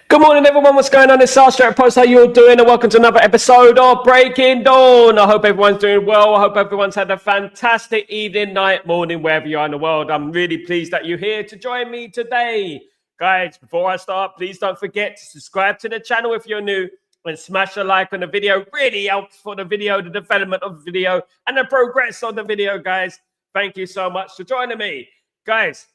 Good morning, everyone. What's going on? It's Masterstroke Post. How you all doing? And welcome to another episode of Breaking Dawn. I hope everyone's doing well. I hope everyone's had a fantastic evening, night, morning, wherever you are in the world. I'm really pleased that you're here to join me today. Guys, before I start, please don't forget to subscribe to the channel if you're new and smash a like on the video. Really helps for the video, the development of the video, and the progress on the video, guys. Thank you so much for joining me. Guys,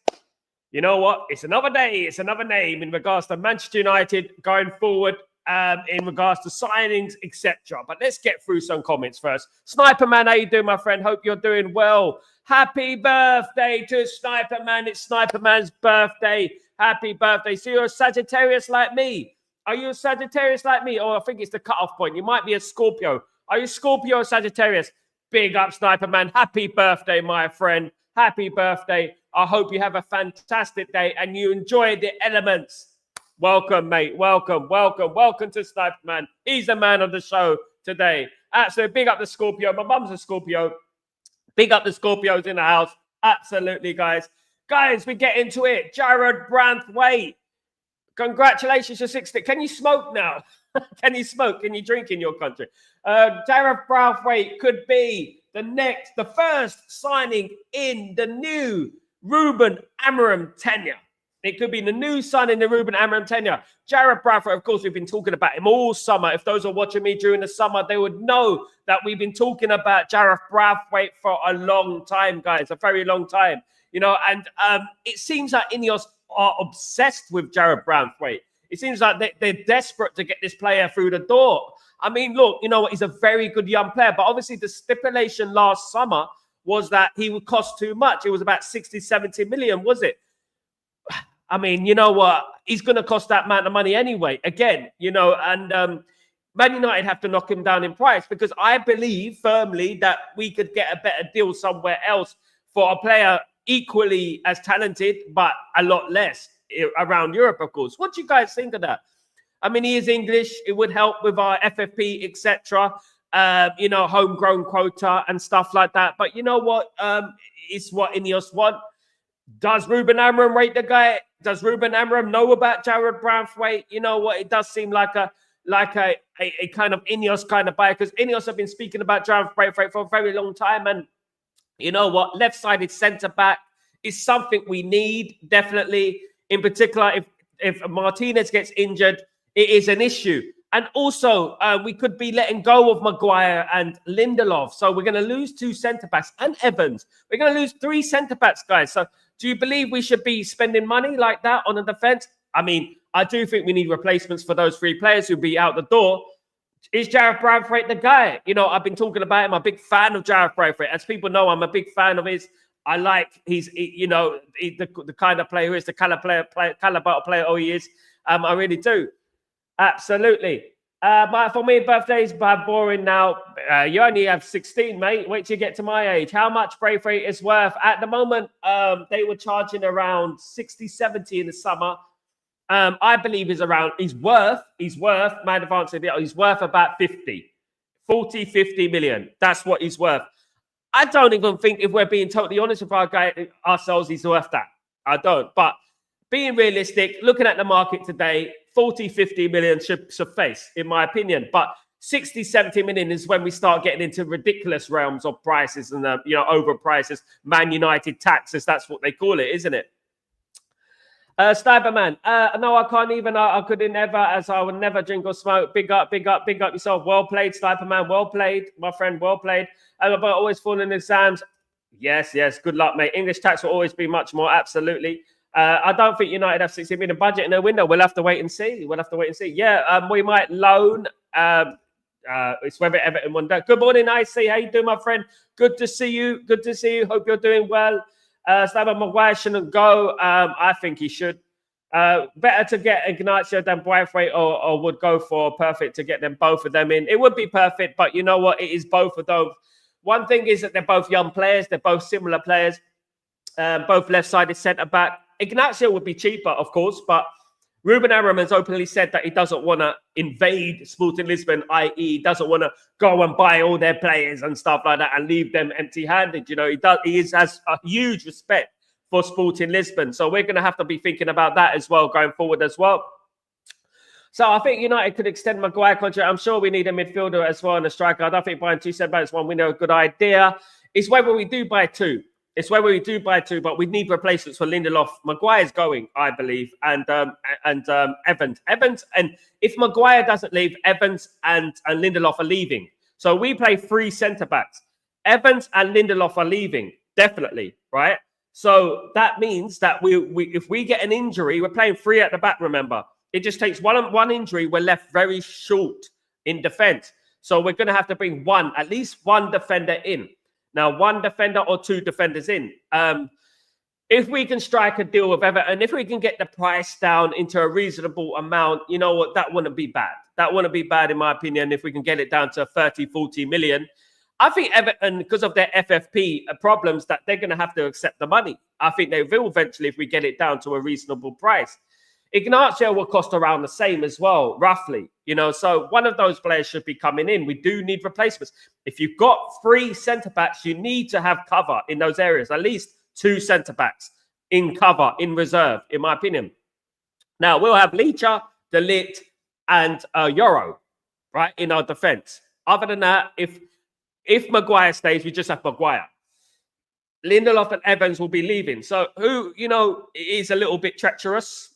you know what? It's another day. It's another name in regards to Manchester United going forward, in regards to signings, etc. But let's get through some comments first. Sniper Man, how you doing, my friend? Hope you're doing well. Happy birthday to Sniper Man. It's Sniper Man's birthday. Happy birthday. So you're a Sagittarius like me. Are you a Sagittarius like me? Oh, I think it's the cutoff point. You might be a Scorpio. Are you Scorpio or Sagittarius? Big up, Sniper Man. Happy birthday, my friend. Happy birthday. I hope you have a fantastic day and you enjoy the elements. Welcome, mate. Welcome, welcome, welcome to Sniper Man. He's the man of the show today. Absolutely. Big up the Scorpio. My mum's a Scorpio. Big up the Scorpios in the house. Absolutely, guys. Guys, we get into it. Jarrad Branthwaite. Congratulations, you're 60. Can you smoke now? Can you smoke? Can you drink in your country? Jarrad Branthwaite could be the first signing in the new Ruben Amorim tenure. It could be the new signing in the Ruben Amorim tenure. Jarrad Branthwaite, of course, we've been talking about him all summer. If those are watching me during the summer, they would know that we've been talking about Jarrad Branthwaite for a long time, guys, a very long time. You know, and it seems like Ineos are obsessed with Jarrad Branthwaite. It seems like they're desperate to get this player through the door. I mean, look, you know what? He's a very good young player, but obviously the stipulation last summer was that he would cost too much. It was about 60, 70 million, was it? I mean, you know what? He's going to cost that amount of money anyway. Again, you know, and Man United have to knock him down in price because I believe firmly that we could get a better deal somewhere else for a player equally as talented, but a lot less around Europe, of course. What do you guys think of that? I mean, he is English. It would help with our FFP, etc. You know, homegrown quota and stuff like that. But you know what? It's what Ineos want. Does Ruben Amorim rate the guy? Does Ruben Amorim know about Jarrad Branthwaite? You know what? It does seem like a kind of Ineos kind of buyer because Ineos have been speaking about Jarrad Branthwaite for a very long time. And you know what? Left-sided centre-back is something we need, definitely. In particular, if Martinez gets injured, it is an issue. And also, we could be letting go of Maguire and Lindelof. So we're going to lose 2 centre-backs and Evans. We're going to lose 3 centre-backs, guys. So do you believe we should be spending money like that on the defence? I mean, I do think we need replacements for those 3 players who'll be out the door. Is Jarrad Branthwaite the guy? You know, I've been talking about him. I'm a big fan of Jarrad Branthwaite. As people know, I'm a big fan of his. I like the kind of player who is the caliber of player he is. I really do. Absolutely. But for me, birthdays are boring now. You only have 16, mate. Wait till you get to my age. How much Branthwaite is worth? At the moment, they were charging around 60, 70 in the summer. I believe he's worth about 40, 50 million. That's what he's worth. I don't even think, if we're being totally honest with ourselves, he's worth that. I don't. But being realistic, looking at the market today, 40, 50 million should suffice, in my opinion. But 60, 70 million is when we start getting into ridiculous realms of prices and, over prices. Man United taxes, that's what they call it, isn't it? Sniper Man, no, I can't even. I couldn't ever, as I would never drink or smoke. Big up yourself. Well played, Sniper Man. Well played, my friend. Well played. But always falling in exams. Yes. Good luck, mate. English tax will always be much more. Absolutely. I don't think United have 60 million budget in their window. We'll have to wait and see. Yeah, we might loan. It's whether Everton won that. Good morning, IC. How you doing, my friend? Good to see you. Hope you're doing well. Sniper Maguire shouldn't go. I think he should. Better to get Ignacio than Branthwaite or would go for perfect to get them both of them in. It would be perfect, but you know what? It is both of those. One thing is that they're both young players. They're both similar players. Both left-sided centre-back. Ignacio would be cheaper, of course, but Ruben Amorim has openly said that he doesn't want to invade Sporting Lisbon, i.e. he doesn't want to go and buy all their players and stuff like that and leave them empty-handed. You know, he has a huge respect for Sporting Lisbon. So we're going to have to be thinking about that as well going forward as well. So I think United could extend Maguire contract. I'm sure we need a midfielder as well and a striker. I don't think buying 2 centre-backs one window is a good idea. It's whether we do buy 2. It's whether we do buy 2, but we need replacements for Lindelof. Maguire's going, I believe, and Evans. And if Maguire doesn't leave, Evans and Lindelof are leaving. So we play 3 centre-backs. Evans and Lindelof are leaving, definitely, right? So that means that we if we get an injury, we're playing 3 at the back, remember. It just takes one injury. We're left very short in defense. So we're going to have to bring at least one defender in. Now, 1 defender or 2 defenders in. If we can strike a deal with Everton, if we can get the price down into a reasonable amount, you know what, that wouldn't be bad. That wouldn't be bad, in my opinion, if we can get it down to 30, 40 million. I think Everton, because of their FFP problems, that they're going to have to accept the money. I think they will eventually if we get it down to a reasonable price. Ignacio will cost around the same as well, roughly. So one of those players should be coming in. We do need replacements. If you've got 3 centre-backs, you need to have cover in those areas. At least 2 centre-backs in cover, in reserve, in my opinion. Now, we'll have Licha, De Ligt, and Euro, right, in our defence. Other than that, if Maguire stays, we just have Maguire. Lindelof and Evans will be leaving. So who, is a little bit treacherous.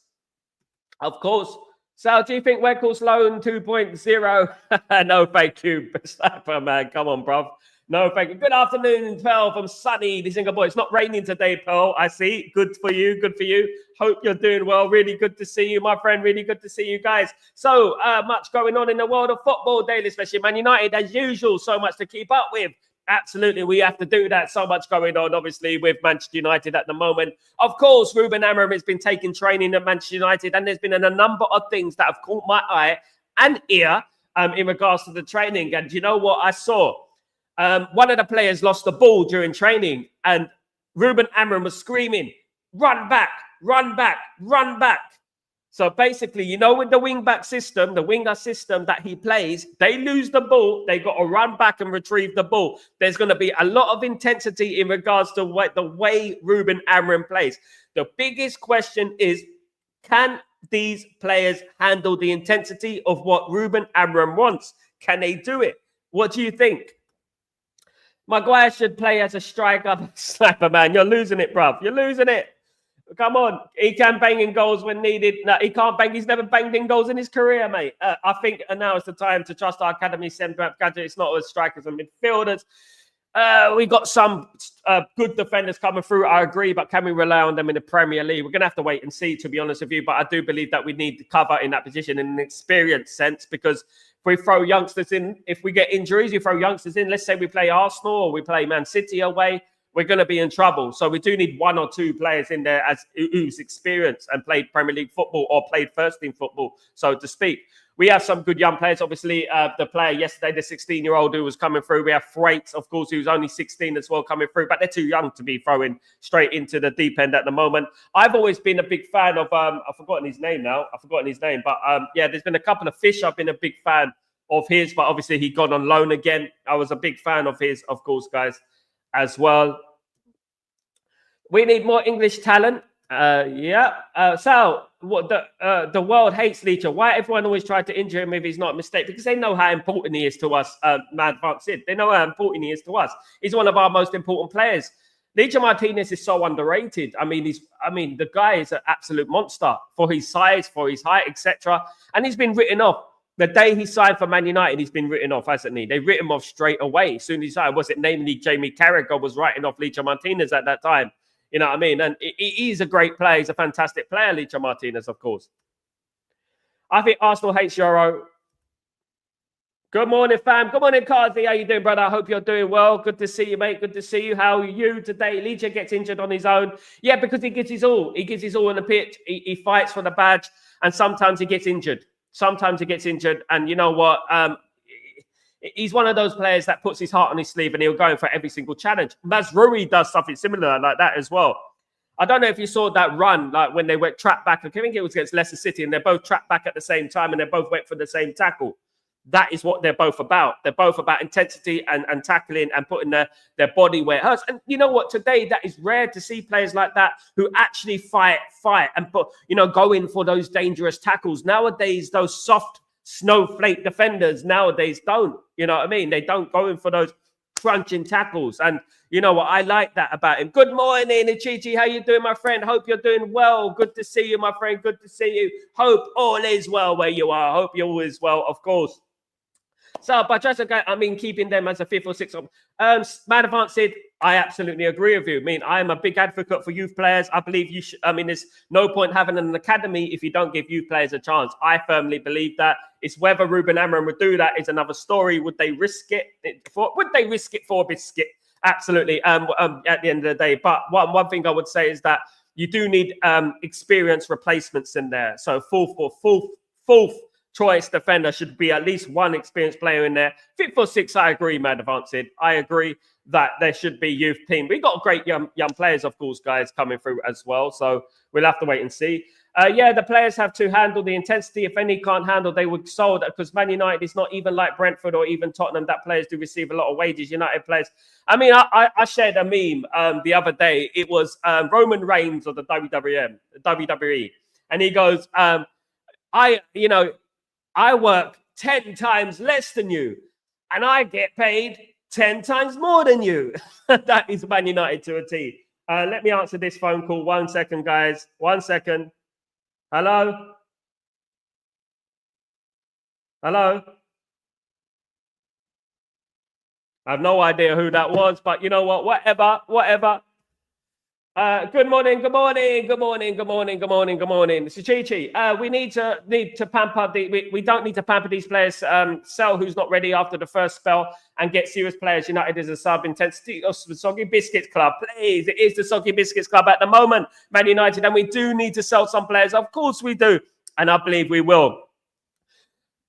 Of course. So do you think Weckles loan 2.0? No, thank you. Sniper, man. Come on, bro. No, thank you. Good afternoon, Pearl from sunny Singapore. It's not raining today, Pearl. I see. Good for you. Good for you. Hope you're doing well. Really good to see you, my friend. Really good to see you guys. So much going on in the world of football daily, especially Man United, as usual. So much to keep up with. Absolutely, we have to do that. So much going on, obviously, with Manchester United at the moment. Of course, Ruben Amorim has been taking training at Manchester United, and there's been a number of things that have caught my eye and ear in regards to the training. And you know what I saw? One of the players lost the ball during training, and Ruben Amorim was screaming, "Run back, run back, run back." So basically, with the wing-back system, the winger system that he plays, they lose the ball. They got to run back and retrieve the ball. There's going to be a lot of intensity in regards to the way Ruben Amorim plays. The biggest question is, can these players handle the intensity of what Ruben Amorim wants? Can they do it? What do you think? Maguire should play as a striker. Sniper, man, you're losing it, bruv. You're losing it. Come on. He can bang in goals when needed. No, he can't bang. He's never banged in goals in his career, mate. I think now is the time to trust our academy centre gadget. It's not as strikers and midfielders. We got some good defenders coming through, I agree, but can we rely on them in the Premier League? We're going to have to wait and see, to be honest with you, but I do believe that we need to cover in that position in an experienced sense, because if we throw youngsters in, if we get injuries, you throw youngsters in, let's say we play Arsenal or we play Man City away, we're going to be in trouble. So we do need 1 or 2 players in there who's experienced and played Premier League football or played first team football, so to speak. We have some good young players. Obviously, the player yesterday, the 16-year-old who was coming through. We have Freight, of course, who's only 16 as well, coming through. But they're too young to be throwing straight into the deep end at the moment. I've always been a big fan of, I've forgotten his name now. But yeah, there's been a couple of fish. I've been a big fan of his, but obviously he gone on loan again. I was a big fan of his, of course, guys, as well. We need more English talent. So what the world hates Licha. Why everyone always tried to injure him if he's not a mistake? Because they know how important he is to us, Mad Frank Sid. They know how important he is to us. He's one of our most important players. Licha Martinez is so underrated. I mean, the guy is an absolute monster for his size, for his height, etc. And he's been written off. The day he signed for Man United, he's been written off, hasn't he? They written him off straight away. As soon as he signed, was it namely Jamie Carragher was writing off Licha Martinez at that time? You know what I mean? And he's a great player. He's a fantastic player, Licha Martinez, of course. I think Arsenal hates Euro. Good morning, fam. Good morning, Kazi. How you doing, brother? I hope you're doing well. Good to see you, mate. Good to see you. How are you today? Licha gets injured on his own. Yeah, because he gives his all. He gives his all on the pitch. He fights for the badge. And sometimes he gets injured. And you know what? He's one of those players that puts his heart on his sleeve and he'll go in for every single challenge. Mazraoui does something similar like that as well. I don't know if you saw that run, like when they went trapped back. I think it was against Leicester City, and they both trapped back at the same time and they both went for the same tackle. that is what they're both about. They're both about intensity and tackling and putting their body where it hurts. And you know what? Today, that is rare to see players like that who actually fight and put, go in for those dangerous tackles. Nowadays, those soft snowflake defenders nowadays don't. You know what I mean? They don't go in for those crunching tackles. And you know what? I like that about him. Good morning, Ichichi. How you doing, my friend? Hope you're doing well. Good to see you, my friend. Good to see you. Hope all is well where you are. Hope you're always well, of course. So, but just keeping them as a fifth or sixth. Man Advance said, I absolutely agree with you. I mean, I am a big advocate for youth players. I believe you should. there's no point having an academy if you don't give youth players a chance. I firmly believe that. It's whether Ruben Amorim would do that is another story. Would they risk it for a biscuit? Absolutely. At the end of the day, but one thing I would say is that you do need experienced replacements in there. So fourth choice defender should be at least one experienced player in there. Fifth or sixth, I agree, man. Advanced. I agree that there should be youth team. We got great young players, of course, guys, coming through as well. So we'll have to wait and see. The players have to handle the intensity. If any can't handle, they would sold, because Man United is not even like Brentford or even Tottenham that players do receive a lot of wages. United players. I shared a meme the other day. It was Roman Reigns of the WWE, and he goes, I work 10 times less than you, and I get paid 10 times more than you. That is Man United to a T. Let me answer this phone call. 1 second, guys. 1 second. Hello? Hello? I have no idea who that was, but you know what? Whatever. Good morning. This is Chi. We need to pamper we don't need to pamper these players. Sell who's not ready after the first spell and get serious players. United is a sub-intensity of the Soggy Biscuits Club. Please, it is the Soggy Biscuits Club at the moment, Man United, and we do need to sell some players. Of course we do, and I believe we will.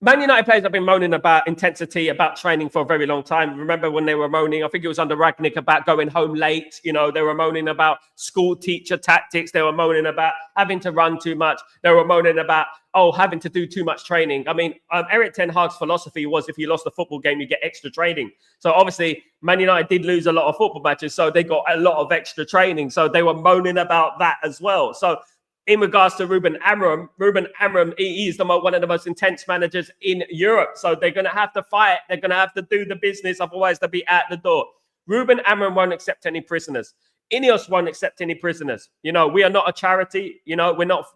Man United players have been moaning about intensity, about training for a very long time. Remember when they were moaning, I think it was under Ragnick, about going home late. They were moaning about school teacher tactics. They were moaning about having to run too much. They were moaning about, having to do too much training. Eric Ten Hag's philosophy was if you lost a football game, you get extra training. So obviously, Man United did lose a lot of football matches, so they got a lot of extra training. So they were moaning about that as well. So in regards to Ruben Amorim, he is one of the most intense managers in Europe. So they're going to have to fight. They're going to have to do the business. Otherwise, they'll be out the door. Ruben Amorim won't accept any prisoners. Ineos won't accept any prisoners. We are not a charity.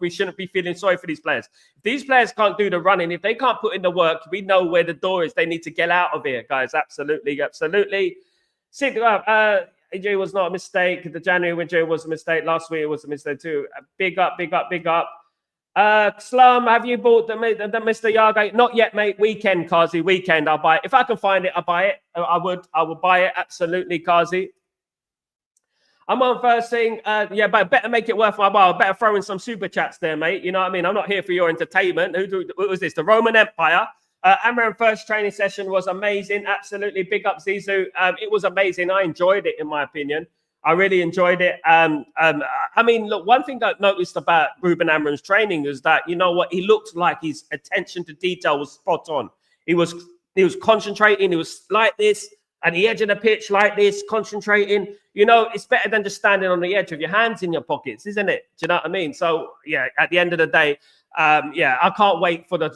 We shouldn't be feeling sorry for these players. If these players can't do the running, if they can't put in the work, we know where the door is. They need to get out of here, guys. Absolutely. Injury was not a mistake. The January injury was a mistake. Last week it was a mistake too. Big up. Slum, have you bought the Mr. Yaga? Not yet, mate. Weekend, Kazi. Weekend, I'll buy it. If I can find it, I'll buy it. I would buy it. Absolutely, Kazi. I'm on first thing. But better make it worth my while. Better throw in some super chats there, mate. You know what I mean? I'm not here for your entertainment. What was this? The Roman Empire. Amorim first training session was amazing. Absolutely. Big up, Zizou. It was amazing. I enjoyed it, in my opinion. I really enjoyed it. Look, one thing I noticed about Ruben Amorim's training is that, you know what, he looked like his attention to detail was spot on. He was concentrating. He was like this, at the edge of the pitch like this, concentrating. It's better than just standing on the edge with your hands in your pockets, isn't it? Do you know what I mean? So, at the end of the day, I can't wait for the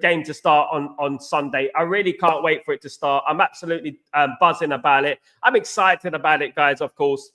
game to start on Sunday. I really can't wait for it to start. I'm absolutely buzzing about it. I'm excited about it, guys, of course.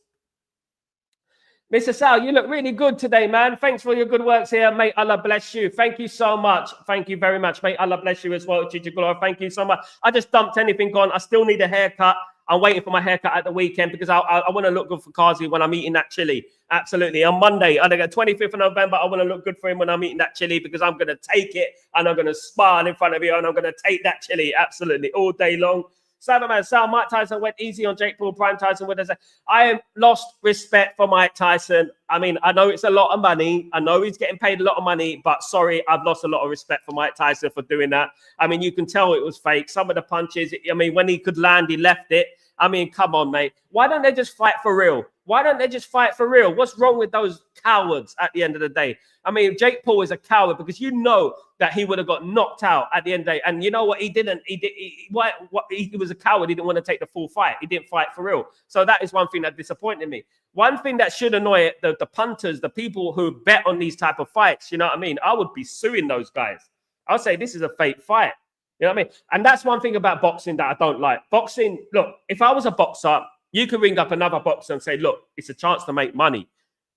Mr. Sal, you look really good today, man. Thanks for your good works here, mate. Allah bless you. Thank you so much. Thank you very much, mate. Allah bless you as well, Chichigula. Thank you so much. I just dumped anything on. I still need a haircut. I'm waiting for my haircut at the weekend because I want to look good for Kazi when I'm eating that chili. Absolutely. On Monday, on the 25th of November, I want to look good for him when I'm eating that chili because I'm going to take it and I'm going to smile in front of you and I'm going to take that chili. Absolutely. All day long. Cyberman Sal, Mike Tyson went easy on Jake Paul. Prime Tyson with us. I lost respect for Mike Tyson. I know it's a lot of money. I know he's getting paid a lot of money, but sorry, I've lost a lot of respect for Mike Tyson for doing that. You can tell it was fake. Some of the punches, when he could land, he left it. Come on, mate. Why don't they just fight for real? Why don't they just fight for real? What's wrong with those cowards at the end of the day? I mean, Jake Paul is a coward because you know that he would have got knocked out at the end of the day. And you know what? He didn't. He was a coward. He didn't want to take the full fight. He didn't fight for real. So that is one thing that disappointed me. One thing that should annoy the punters, the people who bet on these type of fights, you know what I mean? I would be suing those guys. I'll say this is a fake fight. You know what I mean? And that's one thing about boxing that I don't like. Boxing, look, if I was a boxer, you could ring up another boxer and say, look, it's a chance to make money.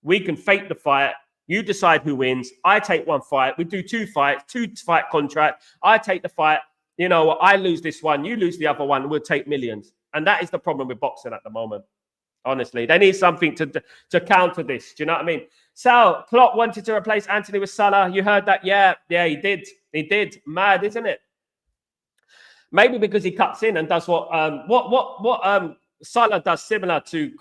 We can fake the fight. You decide who wins. I take one fight. We do 2 fights, 2-fight contract. I take the fight. You know, I lose this one. You lose the other one. We'll take millions. And that is the problem with boxing at the moment. Honestly, they need something to counter this. Do you know what I mean? Sal, Klopp wanted to replace Antony with Salah. You heard that? Yeah, he did. He did. Mad, isn't it? Maybe because he cuts in and does what Salah does similar to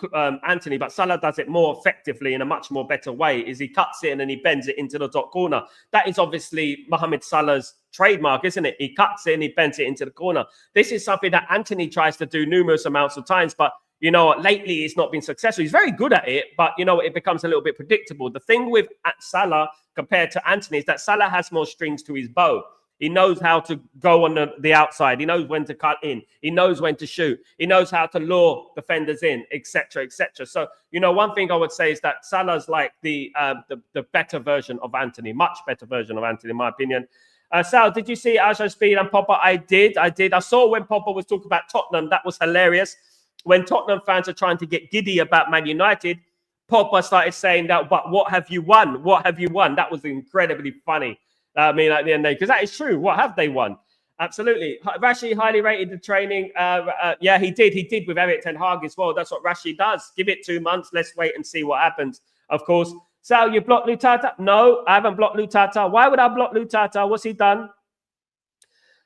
Antony, but Salah does it more effectively in a much more better way, is he cuts it and then he bends it into the top corner. That is obviously Mohamed Salah's trademark, isn't it? He cuts it and he bends it into the corner. This is something that Antony tries to do numerous amounts of times, but you know, lately it's not been successful. He's very good at it, but you know, it becomes a little bit predictable. The thing with Salah compared to Antony is that Salah has more strings to his bow. He knows how to go on the outside. He knows when to cut in. He knows when to shoot. He knows how to lure defenders in, etc., etc. So, you know, one thing I would say is that Salah's like the better version of Antony, much better version of Antony, in my opinion. Sal, did you see Ajo Speed and Popper? I did. I saw when Popper was talking about Tottenham. That was hilarious. When Tottenham fans are trying to get giddy about Man United, Popper started saying that, but what have you won? What have you won? That was incredibly funny. I mean, at the end of the day, because that is true. What have they won? Absolutely. Rashi highly rated the training. Yeah, he did. He did with Eric Ten Hag as well. That's what Rashi does. Give it 2 months. Let's wait and see what happens. Of course. Sal, you blocked Lutata? No, I haven't blocked Lutata. Why would I block Lutata? What's he done?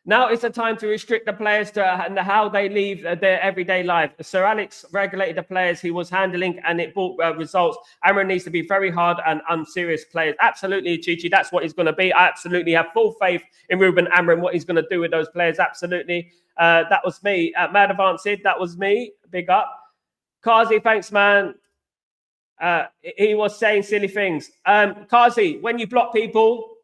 Now it's the time to restrict the players to how they leave their everyday life. Sir Alex regulated the players he was handling, and it brought results. Amorim needs to be very hard and unserious players. Absolutely, Chichi. That's what he's going to be. I absolutely have full faith in Ruben Amorim, what he's going to do with those players. Absolutely. That was me. Mad Advanced, that was me. Big up. Kazi, thanks, man. He was saying silly things. Kazi, when you block people,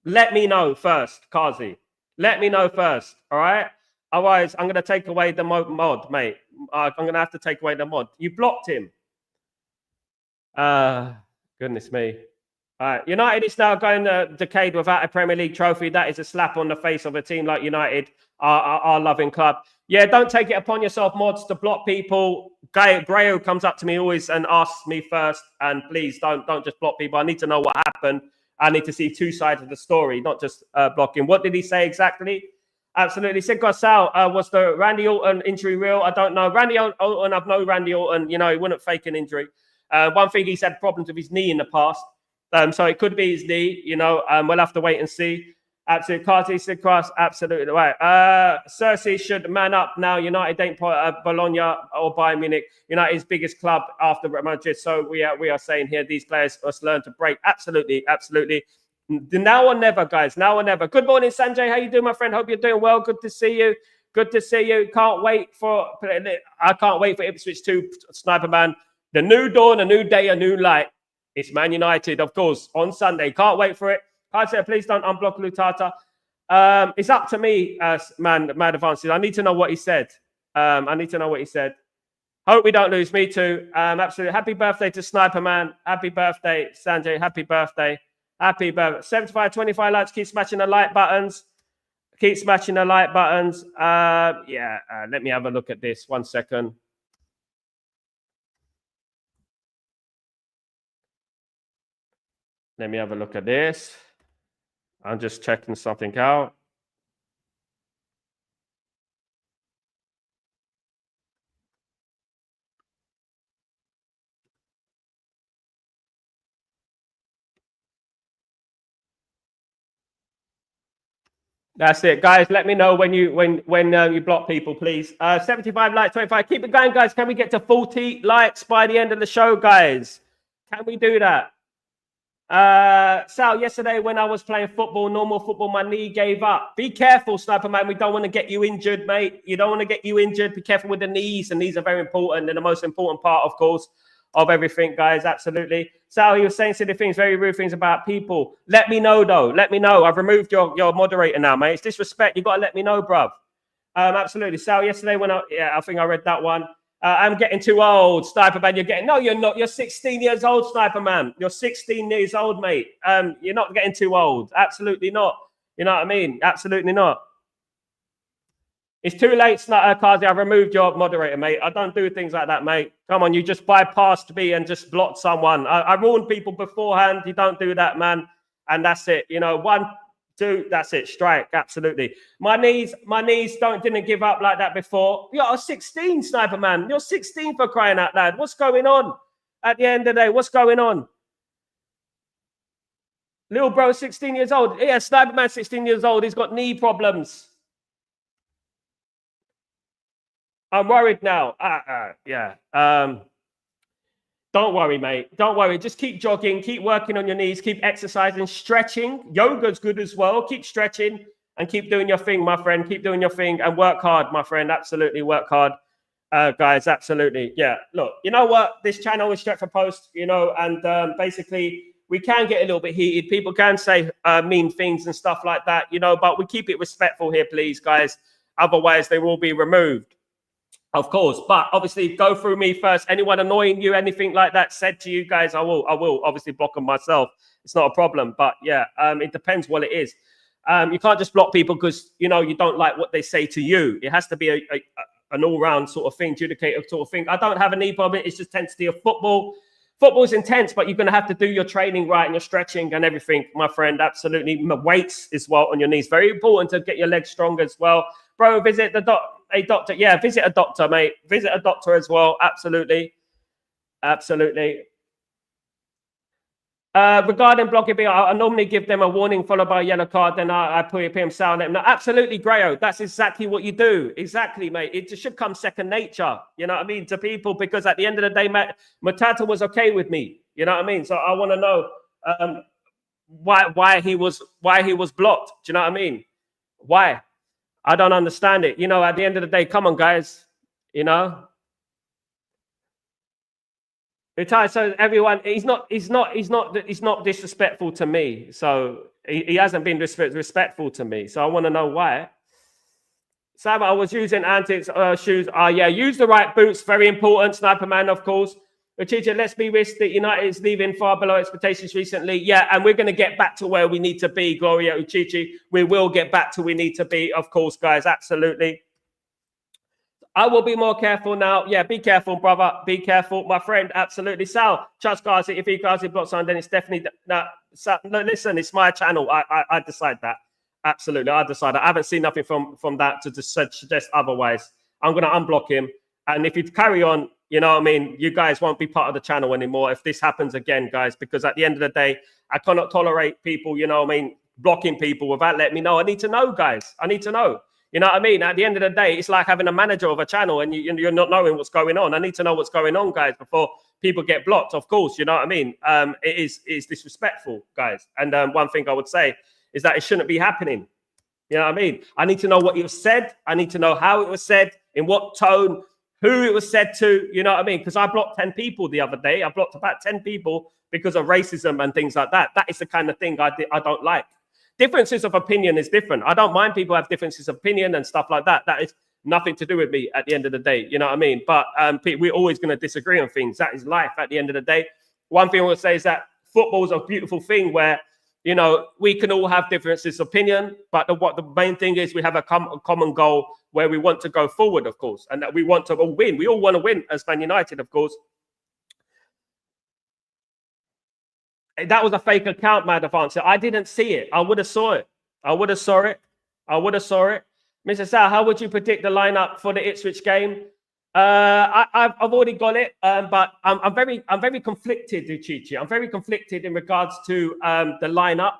let me know first, Kazi. Let me know first, all right? Otherwise, I'm going to take away the mod, mate. I'm going to have to take away the mod. You blocked him. Goodness me. All right, United is now going a decade without a Premier League trophy. That is a slap on the face of a team like United, our loving club. Yeah, don't take it upon yourself, mods, to block people. Grayo comes up to me always and asks me first, and please don't just block people. I need to know what happened. I need to see 2 sides of the story, not just blocking. What did he say exactly? Absolutely. Sidgar Sal, was the Randy Orton injury real? I don't know. Randy Orton, I've known Randy Orton. You know, he wouldn't fake an injury. One thing, he's had problems with his knee in the past. So it could be his knee. You know, we'll have to wait and see. Absolutely. Carty, Sidgar, absolutely. Right. Cersei should man up now. United ain't Bologna or Bayern Munich. United's biggest club after Madrid. So we are saying here, these players must learn to break. Absolutely. Absolutely. Now or never, guys. Now or never. Good morning, Sanjay. How you doing, my friend? Hope you're doing well. Good to see you. Good to see you. I can't wait for Ipswich 2, Sniper Man. The new dawn, a new day, a new light. It's Man United, of course, on Sunday. Can't wait for it. I said, please don't unblock Lutata. It's up to me, Mad Advances. I need to know what he said. I need to know what he said. Hope we don't lose. Me too. Absolutely. Happy birthday to Sniper Man. Happy birthday, Sanjay. Happy birthday. Happy birthday. 75, 25 likes. Keep smashing the like buttons. Keep smashing the like buttons. Let me have a look at this. 1 second. Let me have a look at this. I'm just checking something out. That's it, guys. Let me know when you block people, please. 75 likes, 25. Keep it going, guys. Can we get to 40 likes by the end of the show, guys? Can we do that? Sal, yesterday when I was playing football, normal football, my knee gave up. Be careful, Sniper Man. We don't want to get you injured, mate. You don't want to get you injured. Be careful with the knees, and these are very important. And the most important part, of course, of everything, guys. Absolutely. Sal, he was saying silly things, very rude things about people. Let me know, though. Let me know. I've removed your moderator now, mate. It's disrespect. You got to let me know, bruv. Absolutely. Sal, yesterday when I think I read that one. I'm getting too old, Sniper Man. No, you're not. You're 16 years old, Sniper Man. You're 16 years old, mate. You're not getting too old. Absolutely not. You know what I mean? Absolutely not. It's too late, Kazi. I've removed your moderator, mate. I don't do things like that, mate. Come on, you just bypassed me and just blocked someone. I warned people beforehand. You don't do that, man. And that's it. You know, 1, 2, that's it. Strike. Absolutely. My knees didn't give up like that before. You're 16, Sniper Man. You're 16 for crying out loud. What's going on? At the end of the day, what's going on? Little bro, 16 years old. Yeah, Sniper Man, 16 years old. He's got knee problems. I'm worried now. Yeah. Don't worry, mate. Don't worry. Just keep jogging. Keep working on your knees. Keep exercising. Stretching. Yoga's good as well. Keep stretching and keep doing your thing, my friend. Keep doing your thing and work hard, my friend. Absolutely work hard, guys. Absolutely. Yeah. Look, you know what? This channel is Straight for Post, you know, and basically we can get a little bit heated. People can say mean things and stuff like that, you know, but we keep it respectful here, please, guys. Otherwise, they will be removed. Of course, but obviously go through me first. Anyone annoying you, anything like that said to you guys, I will obviously block them myself. It's not a problem, but yeah, it depends what it is. You can't just block people because, you know, you don't like what they say to you. It has to be an all-round sort of thing, adjudicative sort of thing. I don't have a knee problem. It's just intensity of football. Football's intense, but you're going to have to do your training right and your stretching and everything, my friend. Absolutely. Weights as well on your knees. Very important to get your legs strong as well. Bro, visit a doctor. Yeah, visit a doctor, mate. Visit a doctor as well. Absolutely. Absolutely. Regarding blocking, I normally give them a warning followed by a yellow card. Then I put him sound. No, absolutely, Grayo. That's exactly what you do. Exactly, mate. It just should come second nature. You know what I mean? To people, because at the end of the day, Matata was okay with me. You know what I mean? So I want to know why he was blocked. Do you know what I mean? Why? I don't understand it. You know, at the end of the day, come on, guys. You know. So everyone, he's not disrespectful to me. So he hasn't been respectful to me. So I want to know why. Sam, I was using Antony's shoes. Yeah, use the right boots. Very important. Sniper Man, of course. Uchichi, let's be realistic. United is leaving far below expectations recently. Yeah, and we're going to get back to where we need to be, Gloria Uchichi. We will get back to where we need to be, of course, guys. Absolutely. I will be more careful now. Yeah, be careful, brother. Be careful, my friend. Absolutely. Sal, trust Gazi. If he Gazi blocks on, then it's definitely... No, listen, it's my channel. I decide that. Absolutely. I decide that. I haven't seen nothing from that to just suggest otherwise. I'm going to unblock him. And if you carry on, you know what I mean, you guys won't be part of the channel anymore if this happens again, guys, because at the end of the day, I cannot tolerate people, you know what I mean, blocking people without letting me know. I need to know, guys. I need to know. You know what I mean? At the end of the day, it's like having a manager of a channel and you're not knowing what's going on. I need to know what's going on, guys, before people get blocked. Of course, you know what I mean? It's disrespectful, guys. And one thing I would say is that it shouldn't be happening. You know what I mean? I need to know what it was said. I need to know how it was said, in what tone, who it was said to. You know what I mean? Because I blocked 10 people the other day. I blocked about 10 people because of racism and things like that. That is the kind of thing I don't like. Differences of opinion is different. I don't mind people have differences of opinion and stuff like that. That is nothing to do with me at the end of the day. You know what I mean? But we're always going to disagree on things. That is life at the end of the day. One thing I would say is that football is a beautiful thing where, you know, we can all have differences of opinion, but the main thing is we have a common goal where we want to go forward, of course, and that we want to all win. We all want to win as Man United, of course. That was a fake account, Mad Advance. I didn't see it. I would have saw it. I would have saw it. Mr. Sal, how would you predict the lineup for the Ipswich game? I've already got it, but I'm very conflicted, Uchichi. I'm very conflicted in regards to the lineup.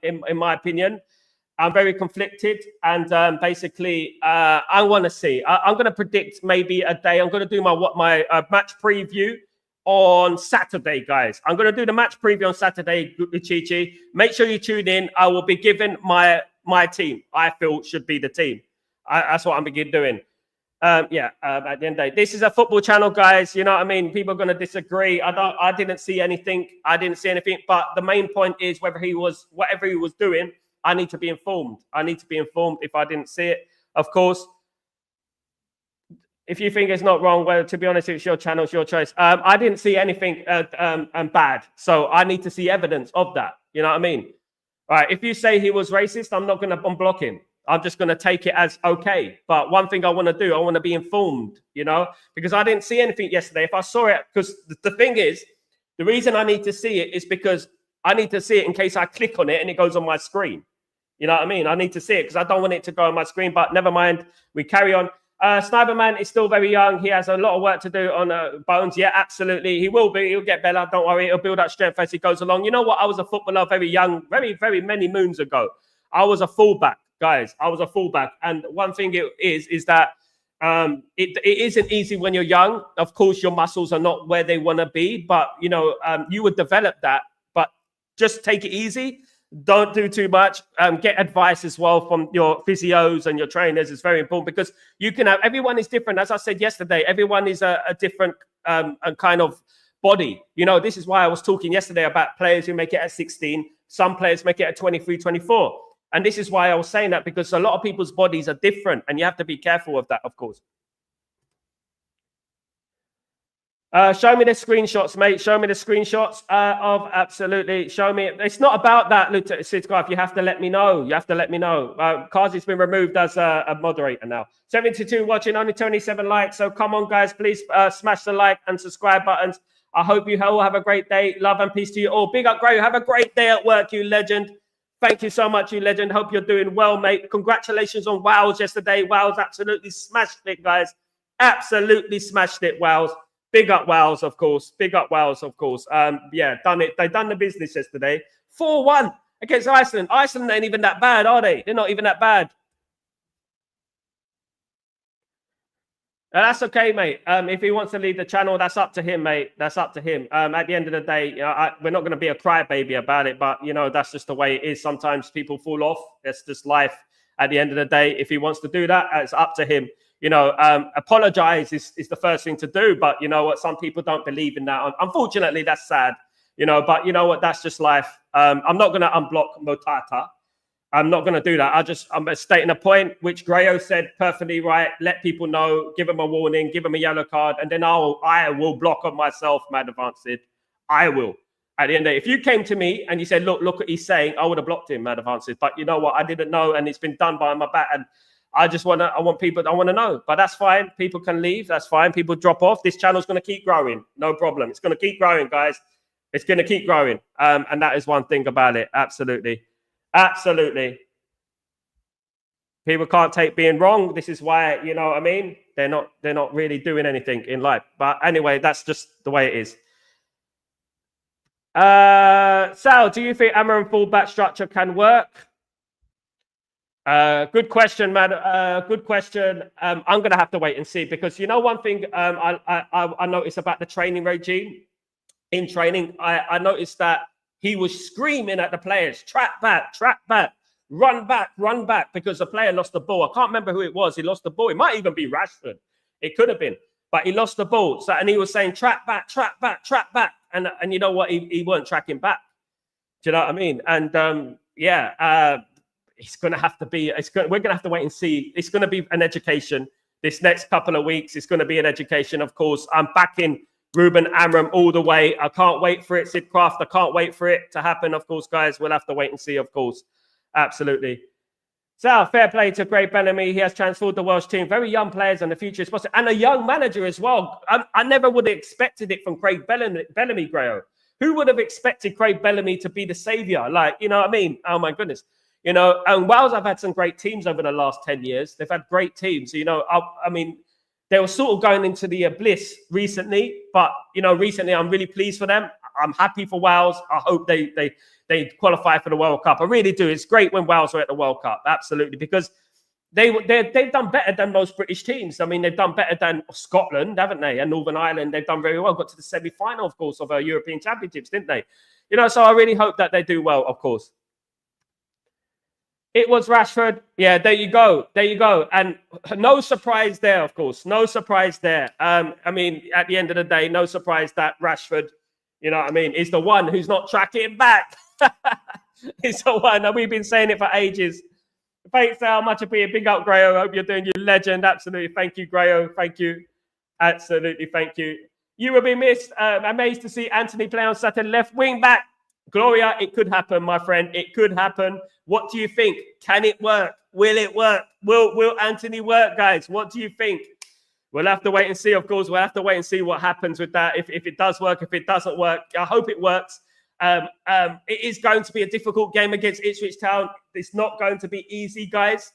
In my opinion, I'm very conflicted, and basically, I want to see. I'm going to predict maybe a day. I'm going to do my match preview on Saturday, guys. I'm going to do the match preview on Saturday, Chichi. Make sure you tune in. I will be giving my team I feel should be the team. That's what I'm beginning doing. At the end of the day, this is a football channel, guys. You know what I mean? People are going to disagree. I didn't see anything. But the main point is whatever he was doing, I need to be informed. If I didn't see it, of course. If you think it's not wrong, well, to be honest, it's your channel, it's your choice. I didn't see anything bad, so I need to see evidence of that. You know what I mean? All right. If you say he was racist, I'm not going to unblock him. I'm just going to take it as okay. But one thing I want to do, I want to be informed, you know, because I didn't see anything yesterday. If I saw it, because the thing is, the reason I need to see it is because I need to see it in case I click on it and it goes on my screen. You know what I mean? I need to see it because I don't want it to go on my screen. But never mind. We carry on. Sniperman is still very young. He has a lot of work to do on Bones. Yeah, absolutely. He will be. He'll get better. Don't worry. He'll build up strength as he goes along. You know what? I was a footballer very young, very, very many moons ago. I was a fullback. Guys, I was a fullback, and one thing it is that it isn't easy when you're young. Of course, your muscles are not where they want to be, but you know you would develop that. But just take it easy. Don't do too much. Get advice as well from your physios and your trainers. It's very important because you can have. Everyone is different, as I said yesterday. Everyone is a different kind of body. You know, this is why I was talking yesterday about players who make it at 16. Some players make it at 23, 24. And this is why I was saying that, because a lot of people's bodies are different and you have to be careful of that, of course. Show me the screenshots, mate. Show me the screenshots of absolutely. Show me. It's not about that, Lieutenant Sidgraf. You have to let me know. Kazi's been removed as a moderator now. 72 watching, only 27 likes. So come on, guys. Please smash the like and subscribe buttons. I hope you all have a great day. Love and peace to you all. Big up, Gray. Have a great day at work, you legend. Thank you so much, you legend. Hope you're doing well, mate. Congratulations on Wales yesterday. Wales absolutely smashed it, guys. Absolutely smashed it, Wales. Big up Wales, of course. Yeah, done it. They done the business yesterday. 4-1 against Iceland. Iceland ain't even that bad, are they? They're not even that bad. That's okay, mate. If he wants to leave the channel, that's up to him, mate. That's up to him. At the end of the day, you know, we're not going to be a crybaby about it, but you know that's just the way it is. Sometimes people fall off. It's just life. At the end of the day, if he wants to do that, it's up to him. You know, apologize is the first thing to do, but you know what? Some people don't believe in that. Unfortunately, that's sad. You know, but you know what? That's just life. I'm not going to unblock Motata. I'm not going to do that. I'm stating a point, which Grayo said perfectly right. Let people know, give them a warning, give them a yellow card, and then I will block on myself, Mad Advanced. I will. At the end of the day, if you came to me and you said, look what he's saying, I would have blocked him, Mad Advanced. But you know what? I didn't know, and it's been done behind my back. And I want people to know. But that's fine. People can leave. That's fine. People drop off. This channel's going to keep growing. No problem. It's going to keep growing, guys. It's going to keep growing. And that is one thing about it. Absolutely. Absolutely. People can't take being wrong. This is why, you know what I mean? They're not really doing anything in life. But anyway, that's just the way it is. Sal, do you think Amorim fullback structure can work? Good question, man. Good question. I'm going to have to wait and see, because you know one thing I noticed about the training regime. In training, I noticed that he was screaming at the players, track back, run back, because the player lost the ball. I can't remember who it was. He lost the ball. It might even be Rashford. It could have been. But he lost the ball. So, and he was saying, track back. And you know what? He weren't tracking back. Do you know what I mean? And it's going to have to be, we're going to have to wait and see. It's going to be an education. This next couple of weeks, it's going to be an education, of course. I'm backing Ruben Amorim all the way. I can't wait for it, Sidcraft. I can't wait for it to happen, of course, guys. We'll have to wait and see, of course. Absolutely. So, fair play to Craig Bellamy. He has transformed the Welsh team. Very young players, and the future is possible. And a young manager as well. I never would have expected it from Craig Bellamy, Grayo. Who would have expected Craig Bellamy to be the saviour? Like, you know what I mean? Oh, my goodness. You know, and Wales have had some great teams over the last 10 years. They've had great teams. You know, I mean, they were sort of going into the abyss recently, but you know, recently I'm really pleased for them. I'm happy for Wales. I hope they qualify for the World Cup. I really do. It's great when Wales are at the World Cup, absolutely, because they've done better than most British teams. I mean, they've done better than Scotland, haven't they? And Northern Ireland, they've done very well. Got to the semi-final, of course, of European Championships, didn't they? So I really hope that they do well, of course. It was Rashford. Yeah, there you go. There you go. And no surprise there, of course. No surprise there. I mean, at the end of the day, no surprise that Rashford, is the one who's not tracking back. He's the one. And we've been saying it for ages. Thanks how much of being big up, Grayo. Hope you're doing your legend. Absolutely. Thank you, Grayo. Thank you. Absolutely. Thank you. You will be missed. Amazed to see Antony play on Saturday left wing back. Gloria, it could happen, my friend. It could happen. What do you think? Can it work? Will it work? Will Antony work, guys? What do you think? We'll have to wait and see, of course. We'll have to wait and see what happens with that. If it does work, if it doesn't work, I hope it works. It is going to be a difficult game against Ipswich Town. It's not going to be easy, guys.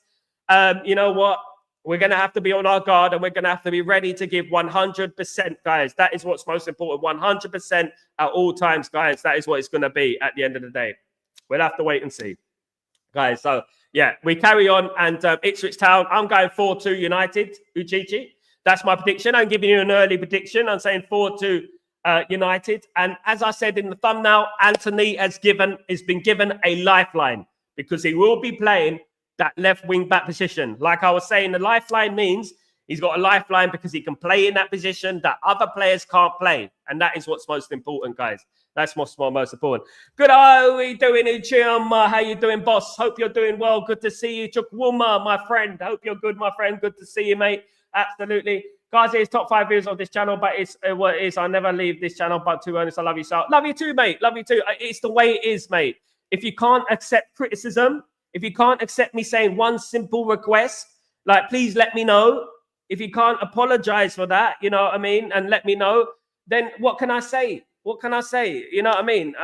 You know what? We're going to have to be on our guard and we're going to have to be ready to give 100%, guys. That is what's most important. 100% at all times, guys. That is what it's going to be at the end of the day. We'll have to wait and see, guys. So, yeah, we carry on. And Ipswich Town, I'm going 4-2 United, Uchichi. That's my prediction. I'm giving you an early prediction. I'm saying 4-2 United. And as I said in the thumbnail, Antony has been given a lifeline because he will be playing that left wing back position. Like I was saying, the lifeline means he's got a lifeline because he can play in that position that other players can't play. And that is what's most important, guys. That's what's most important. Good. How are you doing, Uchiyama? How you doing, boss? Hope you're doing well. Good to see you. Chukwuma, my friend. Hope you're good, my friend. Good to see you, mate. Absolutely. Guys, it's top 5 videos of this channel, but it's what it is. I never leave this channel, but to be honest, I love you so. Love you too, mate. Love you too. It's the way it is, mate. If you can't accept criticism, if you can't accept me saying one simple request, like, please let me know. If you can't apologize for that, you know what I mean, and let me know, then what can I say? What can I say? You know what I mean?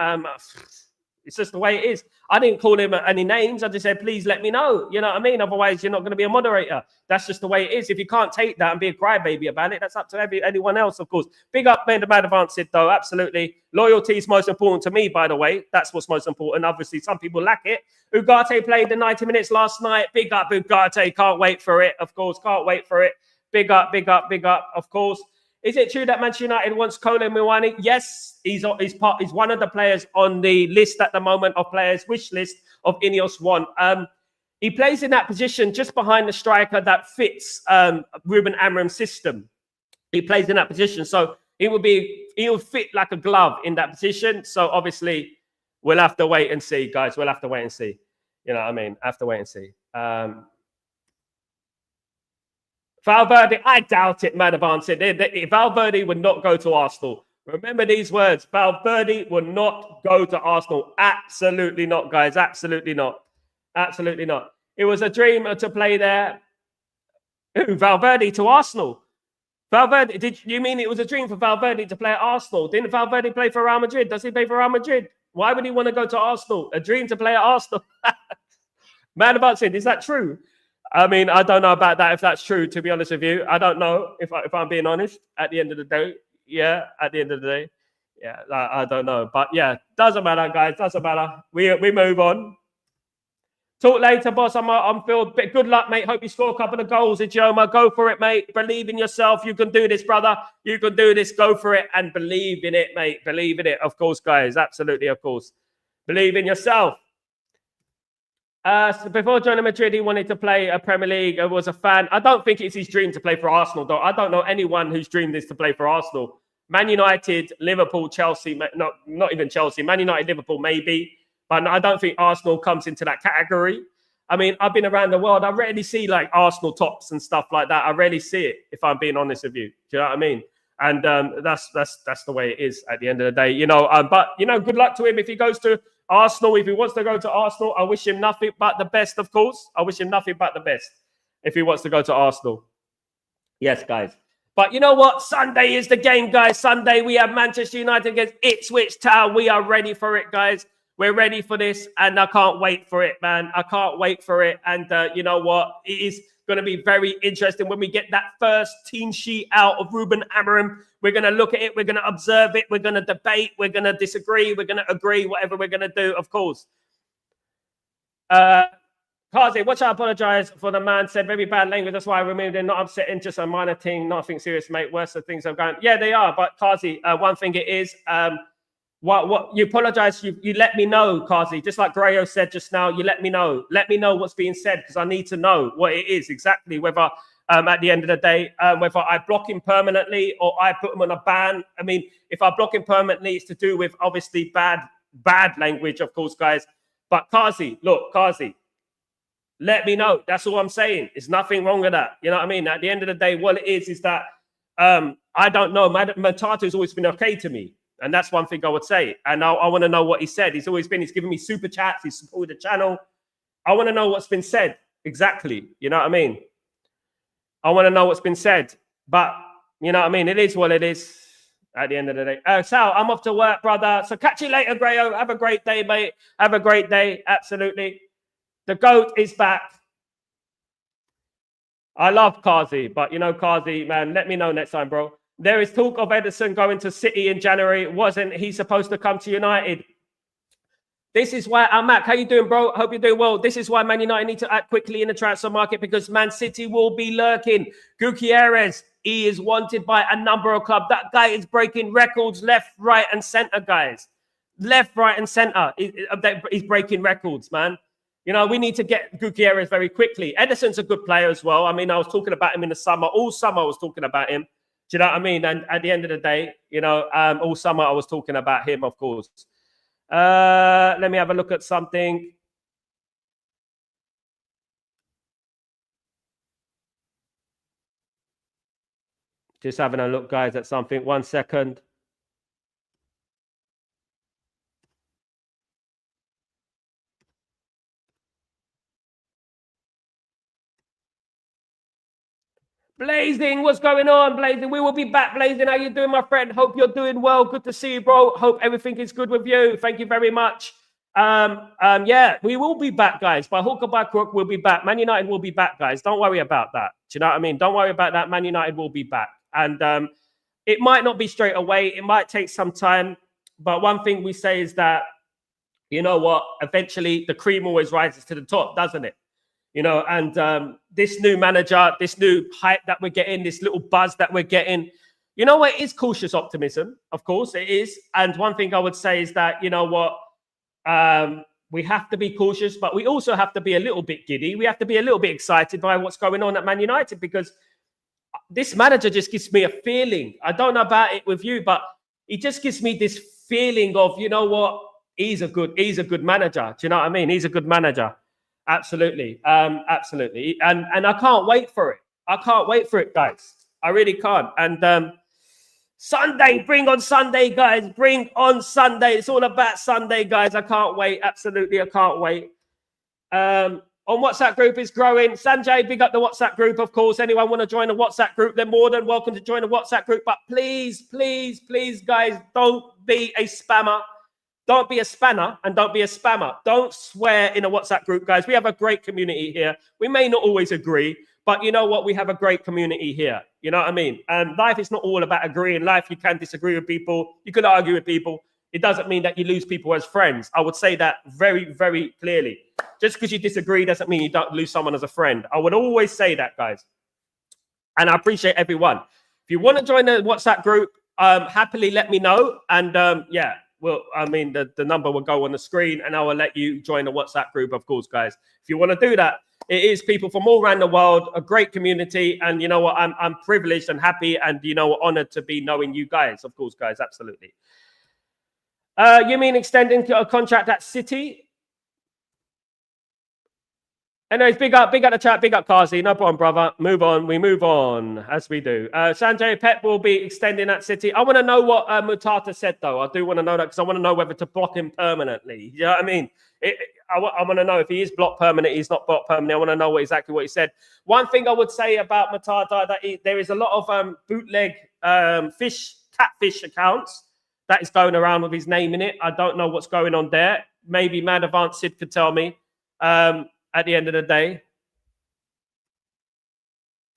It's just the way it is. I didn't call him any names. I just said, please let me know. You know what I mean? Otherwise, you're not going to be a moderator. That's just the way it is. If you can't take that and be a crybaby about it, that's up to anyone else, of course. Big up, man, the man advanced, though. Absolutely. Loyalty is most important to me, by the way. That's what's most important. Obviously, some people lack it. Ugarte played the 90 minutes last night. Big up, Ugarte. Can't wait for it, of course. Can't wait for it. Big up, big up, big up, of course. Is it true that Manchester United wants Kolo Muani? Yes, he's one of the players on the list at the moment of players, wish list of Ineos want. He plays in that position just behind the striker that fits Ruben Amorim's system. He plays in that position, so he'll fit like a glove in that position. So obviously, we'll have to wait and see, guys. We'll have to wait and see. You know what I mean? Have to wait and see. Valverde, I doubt it, man. Valverde would not go to Arsenal. Remember these words. Valverde would not go to Arsenal. Absolutely not, guys. Absolutely not. Absolutely not. It was a dream to play there. Who? Valverde to Arsenal. Valverde, did you mean it was a dream for Valverde to play at Arsenal? Didn't Valverde play for Real Madrid? Does he play for Real Madrid? Why would he want to go to Arsenal? A dream to play at Arsenal. Man about said, is that true? I mean, I don't know about that, if that's true, to be honest with you. I don't know, if I'm being honest, at the end of the day. Yeah, at the end of the day. Yeah, I don't know. But yeah, doesn't matter, guys. Doesn't matter. We move on. Talk later, boss. I'm Phil. Good luck, mate. Hope you score a couple of goals, Ijoma. Go for it, mate. Believe in yourself. You can do this, brother. You can do this. Go for it and believe in it, mate. Believe in it, of course, guys. Absolutely, of course. Believe in yourself. So before joining Madrid, he wanted to play a Premier League. I was a fan. I don't think it's his dream to play for Arsenal, though. I don't know anyone whose dream is to play for Arsenal. Man United, Liverpool, Chelsea, not even Chelsea. Man United, Liverpool, maybe. But I don't think Arsenal comes into that category. I mean, I've been around the world. I rarely see like Arsenal tops and stuff like that. I rarely see it, if I'm being honest with you. Do you know what I mean? And that's the way it is at the end of the day. You know, but, you know, good luck to him if he goes to Arsenal. If he wants to go to Arsenal, I wish him nothing but the best, of course. I wish him nothing but the best if he wants to go to Arsenal. Yes, guys. But you know what? Sunday is the game, guys. Sunday, we have Manchester United against Ipswich Town. We are ready for it, guys. We're ready for this, and I can't wait for it, man. I can't wait for it. And you know what? It is going to be very interesting when we get that first team sheet out of Ruben Amorim. We're going to look at it. We're going to observe it. We're going to debate. We're going to disagree. We're going to agree, whatever we're going to do, of course. Kazi, watch out, apologize for the man said very bad language. That's why I removed it. Not upsetting, just a minor thing. Nothing serious, mate. Worse the things I'm going. Yeah, they are. But Kazi, one thing it is, what you apologize, you let me know, Kazi. Just like Grayo said just now, you let me know. Let me know what's being said because I need to know what it is exactly. Whether at the end of the day, whether I block him permanently or I put him on a ban. I mean, if I block him permanently, it's to do with obviously bad language, of course, guys. But Kazi, look, Kazi. Let me know. That's all I'm saying. There's nothing wrong with that. You know what I mean? At the end of the day, what it is that I don't know. Matato's always been okay to me. And that's one thing I would say. And I want to know what he said. He's giving me super chats. He's supported the channel. I want to know what's been said. Exactly. You know what I mean? I want to know what's been said. But, you know what I mean? It is what it is at the end of the day. Sal, I'm off to work, brother. So catch you later, Grayo. Have a great day, mate. Have a great day. Absolutely. The GOAT is back. I love Kazi, but you know, Kazi, man, let me know next time, bro. There is talk of Ederson going to City in January. Wasn't he supposed to come to United? This is why I'm Mac. How you doing, bro? Hope you're doing well. This is why Man United need to act quickly in the transfer market because Man City will be lurking. Gutierrez, he is wanted by a number of clubs. That guy is breaking records left, right, and center, guys. Left, right, and center. He's breaking records, man. You know, we need to get Gutierrez very quickly. Ederson's a good player as well. I mean, I was talking about him in the summer. All summer I was talking about him. Do you know what I mean? And at the end of the day, you know, all summer I was talking about him, of course. Let me have a look at something. Just having a look, guys, at something. 1 second. Blazing, what's going on, Blazing? We will be back, Blazing. How you doing, my friend? Hope you're doing well. Good to see you, bro. Hope everything is good with you. Thank you very much. Yeah, we will be back, guys. By hook or by crook, we'll be back. Man United will be back, guys. Don't worry about that. Do you know what I mean? Don't worry about that. Man United will be back. And it might not be straight away. It might take some time. But one thing we say is that, you know what? Eventually, the cream always rises to the top, doesn't it? You know, and this new manager, this new hype that we're getting, this little buzz that we're getting, you know what? It is cautious optimism. Of course, it is. And one thing I would say is that, you know what? We have to be cautious, but we also have to be a little bit giddy. We have to be a little bit excited by what's going on at Man United because this manager just gives me a feeling. I don't know about it with you, but he just gives me this feeling of, you know what? He's a good manager. Do you know what I mean? He's a good manager. Absolutely. Absolutely. And I can't wait for it. I can't wait for it, guys. I really can't. And Sunday, bring on Sunday, guys. Bring on Sunday. It's all about Sunday, guys. I can't wait. Absolutely, I can't wait. On WhatsApp group is growing. Sanjay, big up the WhatsApp group, of course. Anyone want to join the WhatsApp group, they're more than welcome to join the WhatsApp group. But please, please, please, guys, don't be a spammer. Don't be a spanner and don't be a spammer. Don't swear in a WhatsApp group, guys. We have a great community here. We may not always agree, but you know what? We have a great community here. You know what I mean? And life is not all about agreeing. Life, you can disagree with people. You can argue with people. It doesn't mean that you lose people as friends. I would say that very, very clearly. Just because you disagree doesn't mean you don't lose someone as a friend. I would always say that, guys. And I appreciate everyone. If you want to join the WhatsApp group, happily let me know. And yeah. Well, I mean, the number will go on the screen and I will let you join the WhatsApp group, of course, guys. If you want to do that, it is people from all around the world, a great community. And you know what? I'm privileged and happy and, you know, honored to be knowing you guys, of course, guys. Absolutely. You mean extending a contract at City? Anyways, big up the chat, big up Kazi. No problem, brother. Move on. We move on as we do. Sanjay, Pep will be extending at City. I want to know what Mutata said, though. I do want to know that because I want to know whether to block him permanently. You know what I mean? I want to know if he is blocked permanently, he's not blocked permanently. I want to know exactly what he said. One thing I would say about Mutata, that there is a lot of bootleg catfish accounts that is going around with his name in it. I don't know what's going on there. Maybe Mad Advanced Sid could tell me. At the end of the day.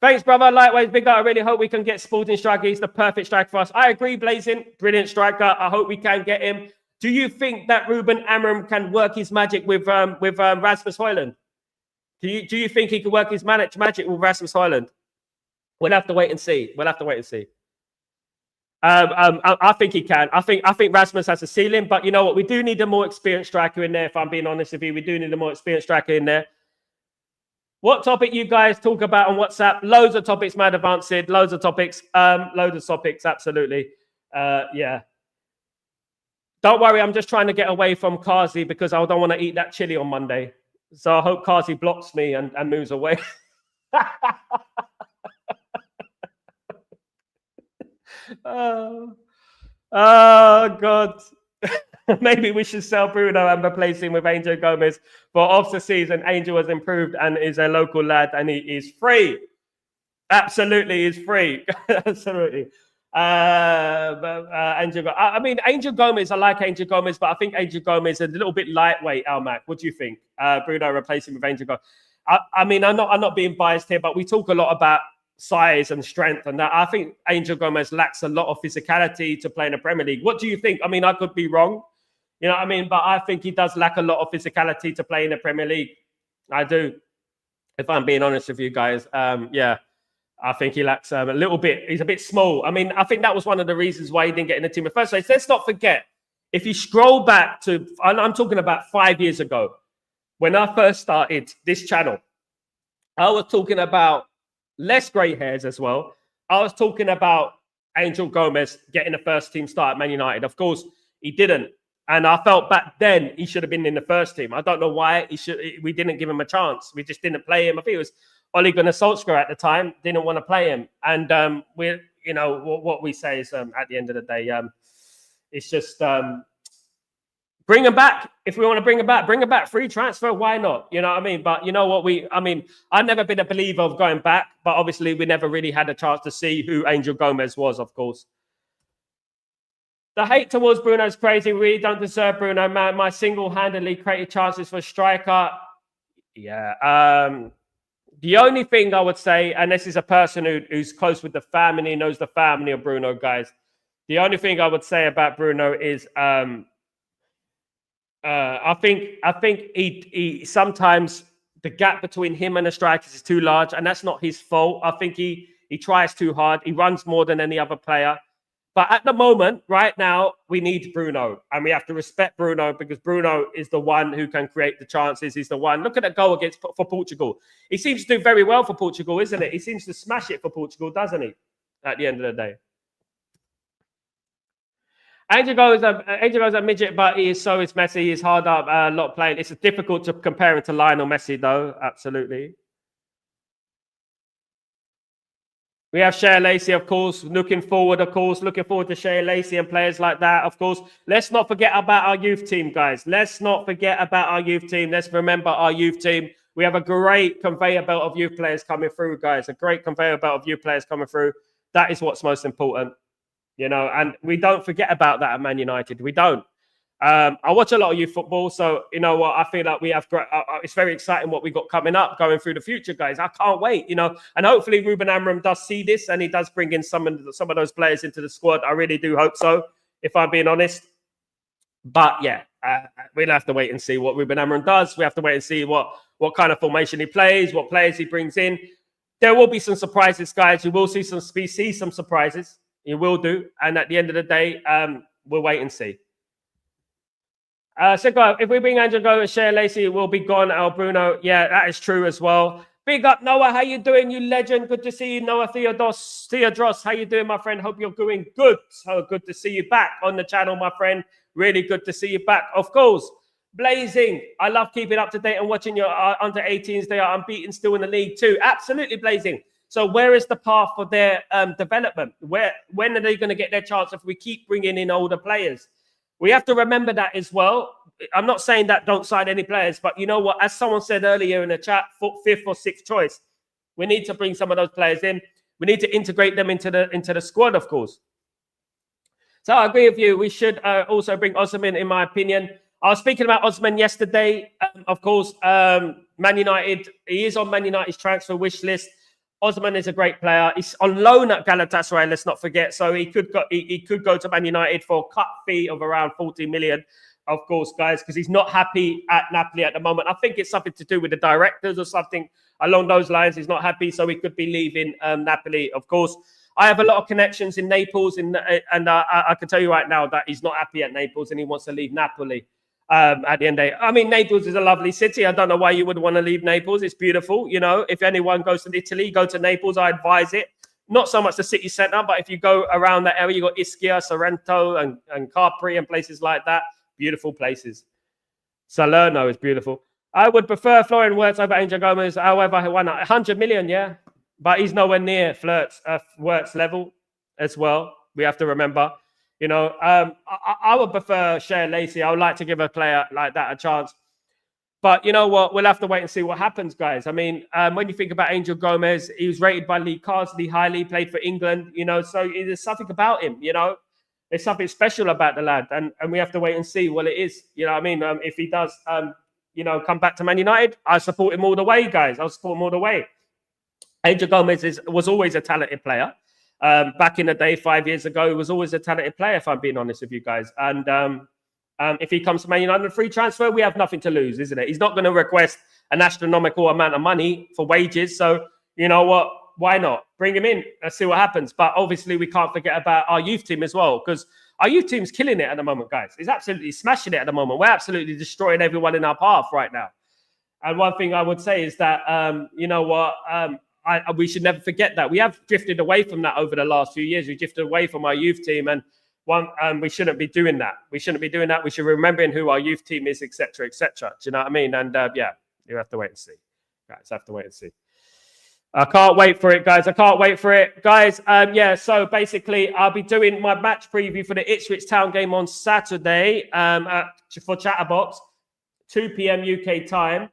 Thanks, brother. Lightweight, big up. I really hope we can get Sporting striker. He's the perfect striker for us. I agree, Blazing. Brilliant striker. I hope we can get him. Do you think that Ruben Amorim can work his magic with Rasmus Højlund? Do you think he could work his magic with Rasmus Højlund? We'll have to wait and see. I think he can. I think Rasmus has a ceiling, but you know what? We do need a more experienced striker in there. If I'm being honest with you, we do need a more experienced striker in there. What topic you guys talk about on WhatsApp? Loads of topics, Mad Advanced. Loads of topics. Absolutely. Yeah. Don't worry, I'm just trying to get away from Kazi because I don't want to eat that chili on Monday. So I hope Kazi blocks me and moves away. Oh God. Maybe we should sell Bruno and replace him with Angel Gomez. For off the season, Angel has improved and is a local lad and he is free. Absolutely, he's free. Absolutely. Angel Gomez, I like Angel Gomez, but I think Angel Gomez is a little bit lightweight, Almac. What do you think? Bruno replacing with Angel Gomez. I'm not being biased here, but we talk a lot about size and strength and that. I think Angel Gomez lacks a lot of physicality to play in the Premier League. What do you think? I mean, I could be wrong, you know what I mean? But I think he does lack a lot of physicality to play in the Premier League. I do, if I'm being honest with you guys. Yeah, I think he lacks a little bit. He's a bit small. I mean, I think that was one of the reasons why he didn't get in the team in the first place. Let's not forget, if you scroll back to, I'm talking about 5 years ago, when I first started this channel, I was talking about less grey hairs as well. I was talking about Angel Gomez getting a first team start at Man United. Of course, he didn't. And I felt back then he should have been in the first team. I don't know why we didn't give him a chance. We just didn't play him. I think it was Ole Gunnar Solskjaer at the time didn't want to play him. And what we say is at the end of the day, it's just bring him back. If we want to bring him back, free transfer. Why not? You know what I mean? But you know what? I've never been a believer of going back, but obviously we never really had a chance to see who Angel Gomez was, of course. The hate towards Bruno is crazy. We really don't deserve Bruno, man. My single-handedly created chances for striker. Yeah. The only thing I would say, and this is a person who's close with the family, knows the family of Bruno, guys. The only thing I would say about Bruno is I think he sometimes the gap between him and the strikers is too large, and that's not his fault. I think he tries too hard. He runs more than any other player. But at the moment, right now, we need Bruno, and we have to respect Bruno because Bruno is the one who can create the chances. He's the one. Look at that goal for Portugal. He seems to do very well for Portugal, isn't it? He seems to smash it for Portugal, doesn't he? At the end of the day. Angel goes a midget, but is Messi. He's hard up, a lot playing. It's difficult to compare him to Lionel Messi, though. Absolutely. We have Shea Lacey, of course, looking forward to Shea Lacey and players like that, of course. Let's not forget about our youth team, guys. Let's not forget about our youth team. Let's remember our youth team. We have a great conveyor belt of youth players coming through, guys. A great conveyor belt of youth players coming through. That is what's most important, you know, and we don't forget about that at Man United. We don't. I watch a lot of youth football, so you know what? I feel like we have great. It's very exciting what we got coming up, going through the future, guys. I can't wait, you know. And hopefully, Ruben Amorim does see this and he does bring in some of those players into the squad. I really do hope so, if I'm being honest. But yeah, we'll have to wait and see what Ruben Amorim does. We have to wait and see what kind of formation he plays, what players he brings in. There will be some surprises, guys. You will see some surprises. You will do, and at the end of the day, we'll wait and see. If we bring Angel Gomez, Shea Lacey, it will be gone. Al Bruno, yeah, that is true as well. Big up, Noah. How you doing, you legend? Good to see you, Noah Theodros. How you doing, my friend? Hope you're doing good. So good to see you back on the channel, my friend. Really good to see you back. Of course, Blazing. I love keeping up to date and watching your under 18s. They are unbeaten still in the league too. Absolutely, Blazing. So where is the path for their development? When are they going to get their chance if we keep bringing in older players? We have to remember that as well. I'm not saying that don't sign any players, but you know what? As someone said earlier in the chat, fifth or sixth choice, we need to bring some of those players in. We need to integrate them into the squad, of course. So I agree with you. We should also bring Osman, in my opinion. I was speaking about Osman yesterday. Of course, Man United. He is on Man United's transfer wish list. Osman is a great player. He's on loan at Galatasaray, let's not forget. So he could go to Man United for a cut fee of around 40 million. of course, guys, because he's not happy at Napoli at the moment. I think it's something to do with the directors or something along those lines. He's not happy, so he could be leaving Napoli, of course. I have a lot of connections in Naples, and I can tell you right now that he's not happy at Naples and he wants to leave Napoli. At the end of the day, I mean, Naples is a lovely city. I don't know why you would want to leave Naples. It's beautiful. You know, if anyone goes to Italy, go to Naples. I advise it. Not so much the city centre, but if you go around that area, you got Ischia, Sorrento, and Capri and places like that. Beautiful places. Salerno is beautiful. I would prefer Florian Wirtz over Angel Gomez. However, why not? 100 million, yeah. But he's nowhere near Wirtz level as well. We have to remember. You know, I would prefer Shea Lacey. I would like to give a player like that a chance. But you know what? We'll have to wait and see what happens, guys. I mean, when you think about Angel Gomez, he was rated by Lee Carsley highly, played for England, you know, so there's something about him, you know. There's something special about the lad, and we have to wait and see what it is. You know what I mean? If he does, you know, come back to Man United, I support him all the way, guys. I'll support him all the way. Angel Gomez was always a talented player. Back in the day, 5 years ago, he was always a talented player, if I'm being honest with you guys. And if he comes to Man United on a free transfer, we have nothing to lose, isn't it? He's not going to request an astronomical amount of money for wages. So, you know what? Why not? Bring him in. Let's see what happens. But obviously, we can't forget about our youth team as well, because our youth team's killing it at the moment, guys. He's absolutely smashing it at the moment. We're absolutely destroying everyone in our path right now. And one thing I would say is that, you know what? We should never forget that. We have drifted away from that over the last few years. We drifted away from our youth team, and we shouldn't be doing that. We shouldn't be doing that. We should be remembering who our youth team is, etc., etc. Do you know what I mean? And yeah, you have to wait and see. Guys, have to wait and see. I can't wait for it, guys. I can't wait for it, guys. Yeah. So basically, I'll be doing my match preview for the Ipswich Town game on Saturday for Chatterbox, 2 p.m. UK time.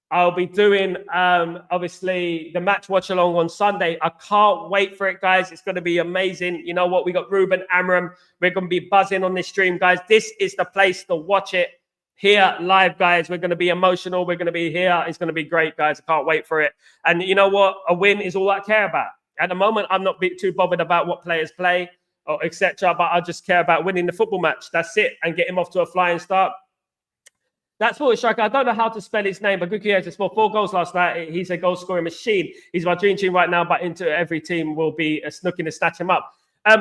I'll be doing, obviously, the match watch along on Sunday. I can't wait for it, guys. It's going to be amazing. You know what? We got Ruben, Amorim. We're going to be buzzing on this stream, guys. This is the place to watch it here live, guys. We're going to be emotional. We're going to be here. It's going to be great, guys. I can't wait for it. And you know what? A win is all I care about. At the moment, I'm not too bothered about what players play or etc. But I just care about winning the football match. That's it. And get him off to a flying start. That's forward striker. I don't know how to spell his name, but Gukierrez has scored 4 goals last night. He's a goal-scoring machine. He's my dream team right now, but into every team will be looking to snatch him up.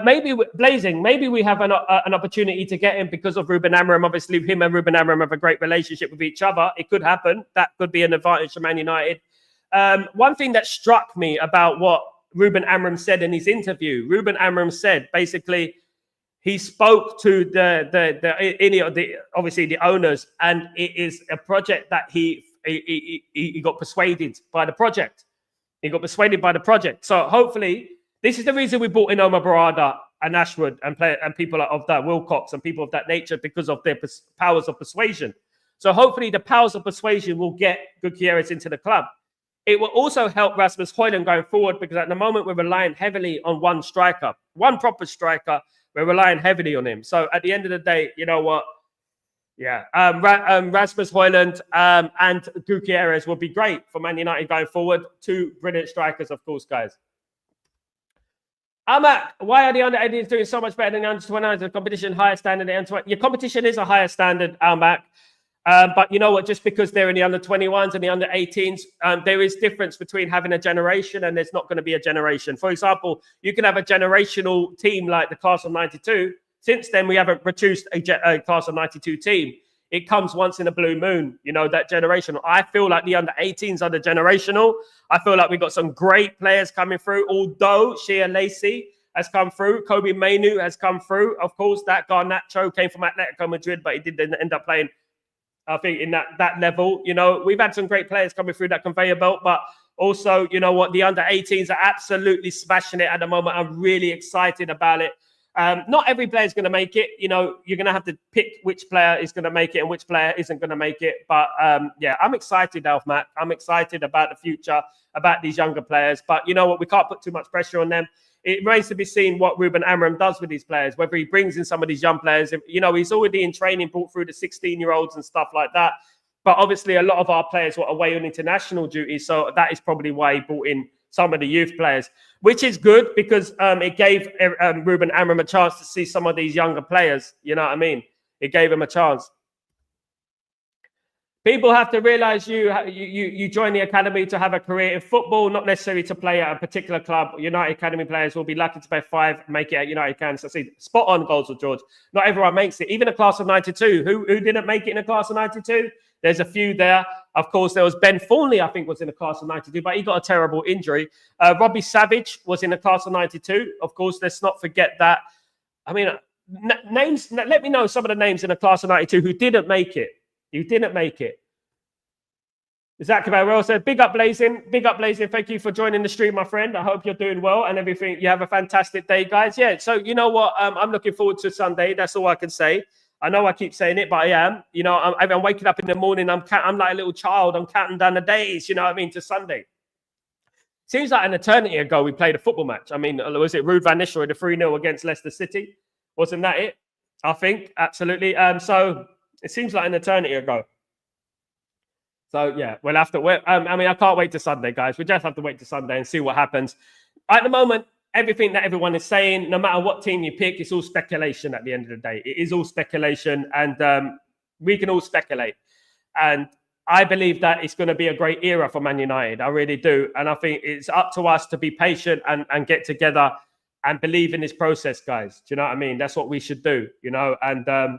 Maybe Blazing. Maybe we have an opportunity to get him because of Ruben Amorim. Obviously, him and Ruben Amorim have a great relationship with each other. It could happen. That could be an advantage for Man United. One thing that struck me about what Ruben Amorim said in his interview, Ruben Amorim said basically, he spoke to obviously the owners, and it is a project that he got persuaded by the project. He got persuaded by the project. So hopefully, this is the reason we brought in Omar Barada and Ashwood and people of that, Wilcox and people of that nature, because of their powers of persuasion. So hopefully, the powers of persuasion will get Gutierrez into the club. It will also help Rasmus Højlund going forward, because at the moment we're relying heavily on one striker, one proper striker. We're relying heavily on him. So at the end of the day, you know what? Yeah, Rasmus Højlund and Gutierrez will be great for Man United going forward. 2 brilliant strikers, of course, guys. Amak, why are the under-18s doing so much better than the under-29s? The competition higher standard than the under-20? Your competition is a higher standard, Amak. But you know what? Just because they're in the under-21s and the under-18s, there is difference between having a generation and there's not going to be a generation. For example, you can have a generational team like the class of 92. Since then, we haven't produced a class of 92 team. It comes once in a blue moon, you know, that generational. I feel like the under-18s are the generational. I feel like we've got some great players coming through, although Shea Lacey has come through. Kobe Mainu has come through. Of course, that Garnacho came from Atletico Madrid, but he didn't end up playing, I think, in that level. You know, we've had some great players coming through that conveyor belt, but also, you know what, the under-18s are absolutely smashing it at the moment. I'm really excited about it. Not every player is going to make it. You know, you're going to have to pick which player is going to make it and which player isn't going to make it. But yeah, I'm excited, Alfmac. I'm excited about the future, about these younger players. But you know what, we can't put too much pressure on them. It remains to be seen what Ruben Amorim does with these players, whether he brings in some of these young players. You know, he's already in training, brought through the 16-year-olds and stuff like that. But obviously, a lot of our players were away on international duty. So that is probably why he brought in some of the youth players, which is good because it gave Ruben Amorim a chance to see some of these younger players. You know what I mean? It gave him a chance. People have to realize you join the academy to have a career in football, not necessarily to play at a particular club. United Academy players will be lucky to play 5, make it at United Academy. So see, spot on goals with George. Not everyone makes it. Even a class of 92. Who didn't make it in a class of 92? There's a few there. Of course, there was Ben Thornley, I think, was in the class of 92, but he got a terrible injury. Robbie Savage was in the class of 92. Of course, let's not forget that. I mean, names. Let me know some of the names in the class of 92 who didn't make it. You didn't make it. Zach Cabell said, big up Blazing. Big up Blazing. Thank you for joining the stream, my friend. I hope you're doing well and everything. You have a fantastic day, guys. Yeah, so you know what? I'm looking forward to Sunday. That's all I can say. I know I keep saying it, but I am. You know, I'm waking up in the morning. I'm like a little child. I'm counting down the days, you know what I mean, to Sunday. Seems like an eternity ago we played a football match. I mean, was it Ruud van Nistelrooy, the 3-0 against Leicester City? Wasn't that it? I think, absolutely. So it seems like an eternity ago. So, yeah, we'll have to wait. I mean, I can't wait to Sunday, guys. We just have to wait to Sunday and see what happens. At the moment, everything that everyone is saying, no matter what team you pick, it's all speculation at the end of the day. It is all speculation, and we can all speculate. And I believe that it's going to be a great era for Man United. I really do. And I think it's up to us to be patient and get together and believe in this process, guys. Do you know what I mean? That's what we should do, you know, and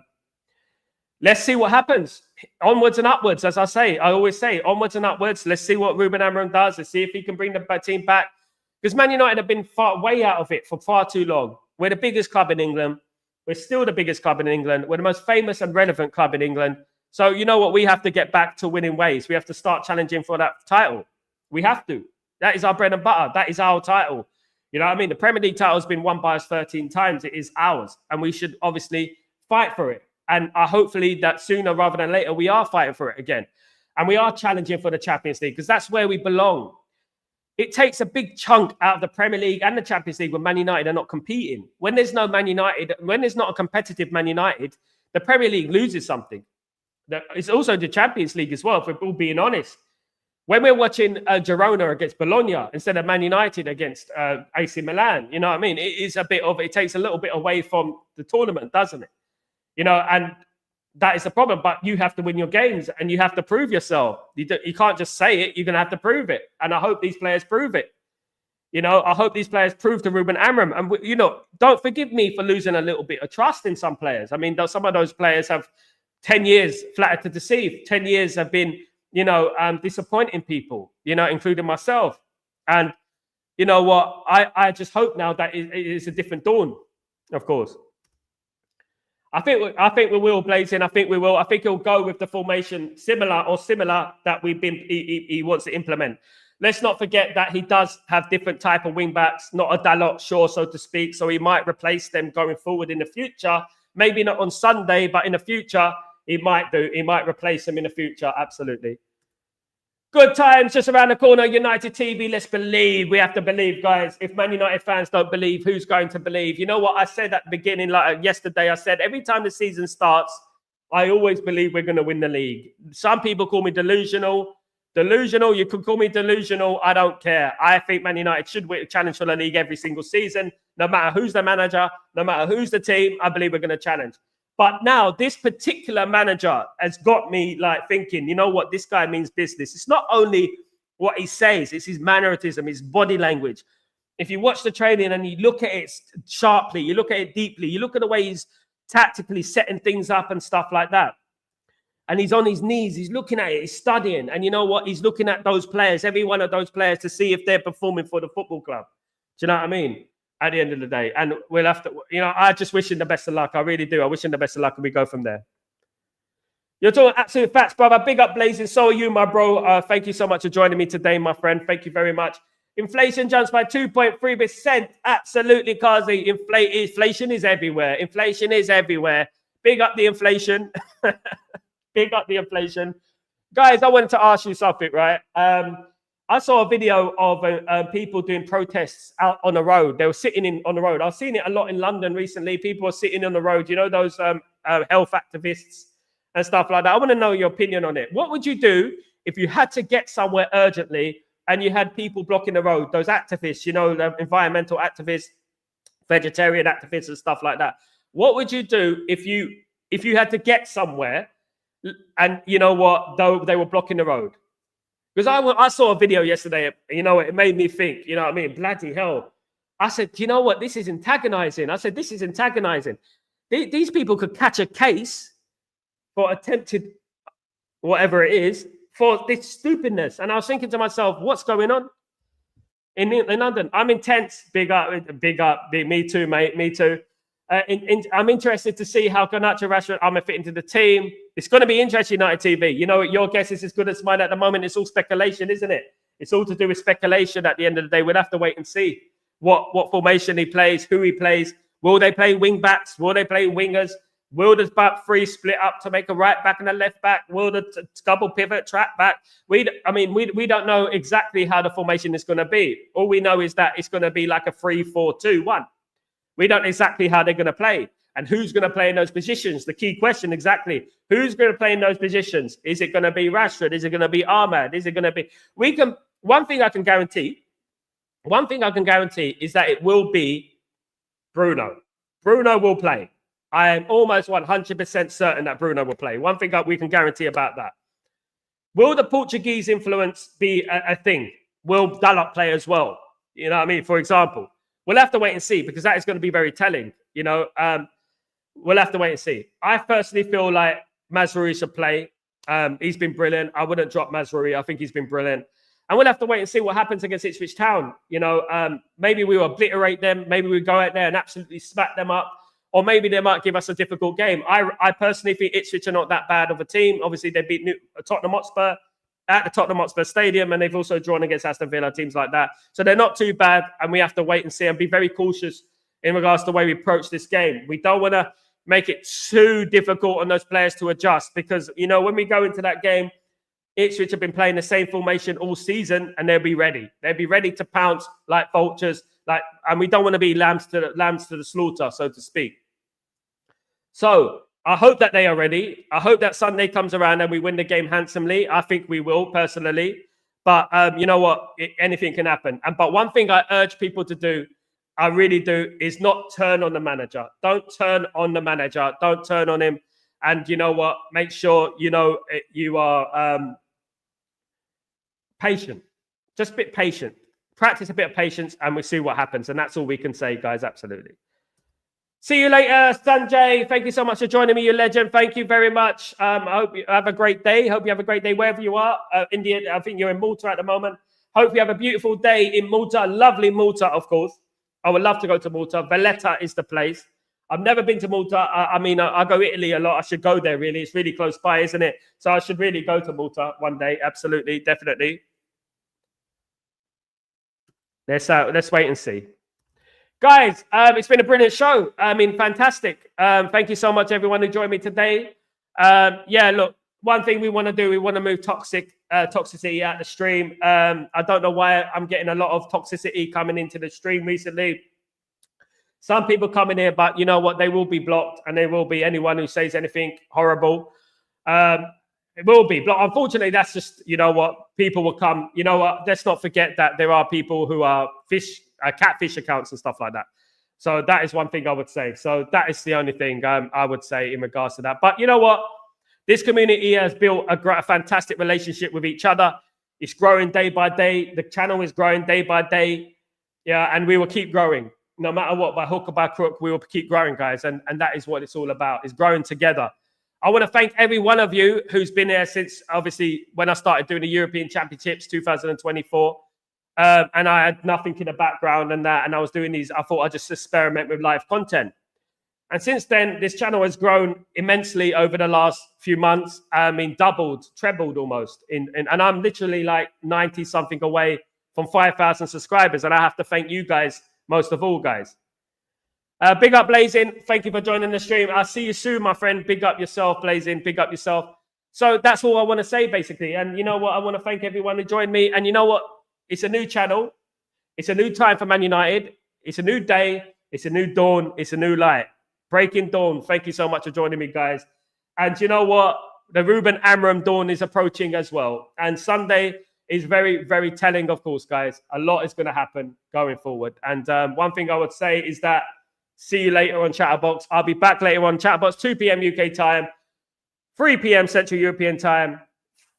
let's see what happens. Onwards and upwards, as I always say, onwards and upwards. Let's see what Ruben Amorim does. Let's see if he can bring the team back. Because Man United have been way out of it for far too long. We're the biggest club in England. We're still the biggest club in England. We're the most famous and relevant club in England. So you know what? We have to get back to winning ways. We have to start challenging for that title. We have to. That is our bread and butter. That is our title. You know what I mean? The Premier League title has been won by us 13 times. It is ours. And we should obviously fight for it. And hopefully that sooner rather than later, we are fighting for it again. And we are challenging for the Champions League because that's where we belong. It takes a big chunk out of the Premier League and the Champions League when Man United are not competing. When there's no Man United, when there's not a competitive Man United, the Premier League loses something. It's also the Champions League as well, if we're all being honest. When we're watching Girona against Bologna instead of Man United against AC Milan, you know what I mean? It takes a little bit away from the tournament, doesn't it? You know, and that is the problem. But you have to win your games and you have to prove yourself. You can't just say it. You're going to have to prove it. And I hope these players prove it. You know, I hope these players prove to Ruben Amorim. And, you know, don't forgive me for losing a little bit of trust in some players. I mean, some of those players have 10 years flattered to deceive. 10 years have been, you know, disappointing people, you know, including myself. And you know what? I just hope now that it is a different dawn, of course. I think we will, Blazing. I think we will. I think he'll go with the formation similar that he wants to implement. Let's not forget that he does have different type of wing backs, not a Dalot Shaw, so to speak. So he might replace them going forward in the future. Maybe not on Sunday, but in the future, he might do. He might replace them in the future. Absolutely. Good times just around the corner. United TV, let's believe. We have to believe, guys. If Man United fans don't believe, who's going to believe? You know what I said at the beginning, like yesterday, I said every time the season starts, I always believe we're going to win the league. Some people call me delusional. Delusional, you could call me delusional. I don't care. I think Man United should challenge for the league every single season. No matter who's the manager, no matter who's the team, I believe we're going to challenge. But now this particular manager has got me like thinking, you know what, this guy means business. It's not only what he says, it's his mannerism, his body language. If you watch the training and you look at it sharply, you look at it deeply, you look at the way he's tactically setting things up and stuff like that. And he's on his knees, he's looking at it, he's studying. And you know what? He's looking at those players, every one of those players to see if they're performing for the football club. Do you know what I mean? At the end of the day. And we'll have to, you know, I just wish him the best of luck. I really do. I wish him the best of luck and we go from there. You're talking absolute facts, brother. Big up, Blazing. So are you, my bro. Thank you so much for joining me today, my friend. Thank you very much. Inflation jumps by 2.3%. Absolutely, Kazi. Inflation is everywhere. Inflation is everywhere. Big up the inflation. Big up the inflation. Guys, I wanted to ask you something, right? I saw a video of people doing protests out on the road. They were sitting on the road. I've seen it a lot in London recently. People are sitting on the road. You know, those health activists and stuff like that. I want to know your opinion on it. What would you do if you had to get somewhere urgently and you had people blocking the road? Those activists, you know, the environmental activists, vegetarian activists and stuff like that. What would you do if you had to get somewhere And you know what? Though they were blocking the road. Because I saw a video yesterday, you know, it made me think, you know what I mean? Bloody hell. I said, you know what? This is antagonizing. I said, this is antagonizing. These people could catch a case for attempted whatever it is for this stupidness. And I was thinking to myself, what's going on in London? I'm intense. Big up. Me too, mate. Me too. I'm interested to see how Garnacho Rashford will fit into the team. It's going to be interesting, United TV. You know, your guess is as good as mine at the moment. It's all speculation, isn't it? It's all to do with speculation at the end of the day. We'll have to wait and see what formation he plays, who he plays. Will they play wing backs? Will they play wingers? Will the back three split up to make a right back and a left back? Will the double pivot track back? We don't know exactly how the formation is going to be. All we know is that it's going to be like a 3-4-2-1. We don't know exactly how they're going to play and who's going to play in those positions. The key question, exactly. Who's going to play in those positions? Is it going to be Rashford? Is it going to be Ahmad? Is it going to be... One thing I can guarantee is that it will be Bruno. Bruno will play. I am almost 100% certain that Bruno will play. One thing we can guarantee about that. Will the Portuguese influence be a thing? Will Dalot play as well? You know what I mean? For example. We'll have to wait and see because that is going to be very telling. You know, we'll have to wait and see. I personally feel like Mazraoui should play. He's been brilliant. I wouldn't drop Mazraoui. I think he's been brilliant. And we'll have to wait and see what happens against Ipswich Town. You know, maybe we will obliterate them. Maybe we go out there and absolutely smack them up. Or maybe they might give us a difficult game. I personally think Ipswich are not that bad of a team. Obviously, they beat Tottenham Hotspur at the Tottenham Hotspur Stadium, and they've also drawn against Aston Villa, teams like that. So they're not too bad, and we have to wait and see and be very cautious in regards to the way we approach this game. We don't want to make it too difficult on those players to adjust because, you know, when we go into that game, Ipswich have been playing the same formation all season, and they'll be ready. They'll be ready to pounce like vultures, and we don't want to be lambs to the slaughter, so to speak. So I hope that they are ready. I hope that Sunday comes around and we win the game handsomely. I think we will, personally. But you know what? Anything can happen. But one thing I urge people to do, I really do, is not turn on the manager. Don't turn on the manager. Don't turn on him. And you know what? Make sure, you know, you are patient. Just a bit patient. Practice a bit of patience and we'll see what happens. And that's all we can say, guys. Absolutely. See you later, Sanjay. Thank you so much for joining me, you legend. Thank you very much. I hope you have a great day. Hope you have a great day wherever you are. India, I think you're in Malta at the moment. Hope you have a beautiful day in Malta. Lovely Malta, of course. I would love to go to Malta. Valletta is the place. I've never been to Malta. I go to Italy a lot. I should go there, really. It's really close by, isn't it? So I should really go to Malta one day. Absolutely, definitely. Let's wait and see. Guys, it's been a brilliant show. Fantastic. Thank you so much, everyone who joined me today. Yeah, look, one thing we want to do, we want to move toxicity out the stream. I don't know why I'm getting a lot of toxicity coming into the stream recently. Some people coming here, but you know what? They will be blocked, and there will be anyone who says anything horrible. It will be blocked. Unfortunately, that's just, you know what? People will come. You know what? Let's not forget that there are people who are catfish accounts and stuff like that. So that is one thing I would say. So that is the only thing I would say in regards to that. But you know what? This community has built a fantastic relationship with each other. It's growing day by day. The channel is growing day by day. Yeah, and we will keep growing. No matter what, by hook or by crook, we will keep growing, guys. And that is what it's all about, is growing together. I want to thank every one of you who's been there since, obviously, when I started doing the European Championships, 2024. And I had nothing in the background and that. And I was doing these. I thought I'd just experiment with live content. And since then, this channel has grown immensely over the last few months. Doubled, trebled almost. And I'm literally like 90-something away from 5,000 subscribers. And I have to thank you guys, most of all, guys. Big up, Blazing. Thank you for joining the stream. I'll see you soon, my friend. Big up yourself, Blazing. Big up yourself. So that's all I want to say, basically. And you know what? I want to thank everyone who joined me. And you know what? It's a new channel. It's a new time for Man United. It's a new day. It's a new dawn. It's a new light. Breaking dawn. Thank you so much for joining me, guys. And you know what? The Ruben Amorim dawn is approaching as well. And Sunday is very, very telling, of course, guys. A lot is going to happen going forward. And one thing I would say is that see you later on Chatterbox. I'll be back later on Chatterbox, 2 p.m. UK time. 3 p.m. Central European time,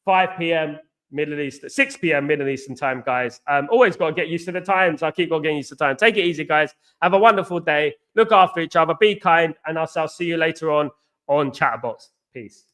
5 p.m. Middle East, 6 p.m. Middle Eastern time, guys. Always got to get used to the times. I keep on getting used to time. Take it easy, guys. Have a wonderful day. Look after each other. Be kind. And I'll see you later on Chatterbox. Peace.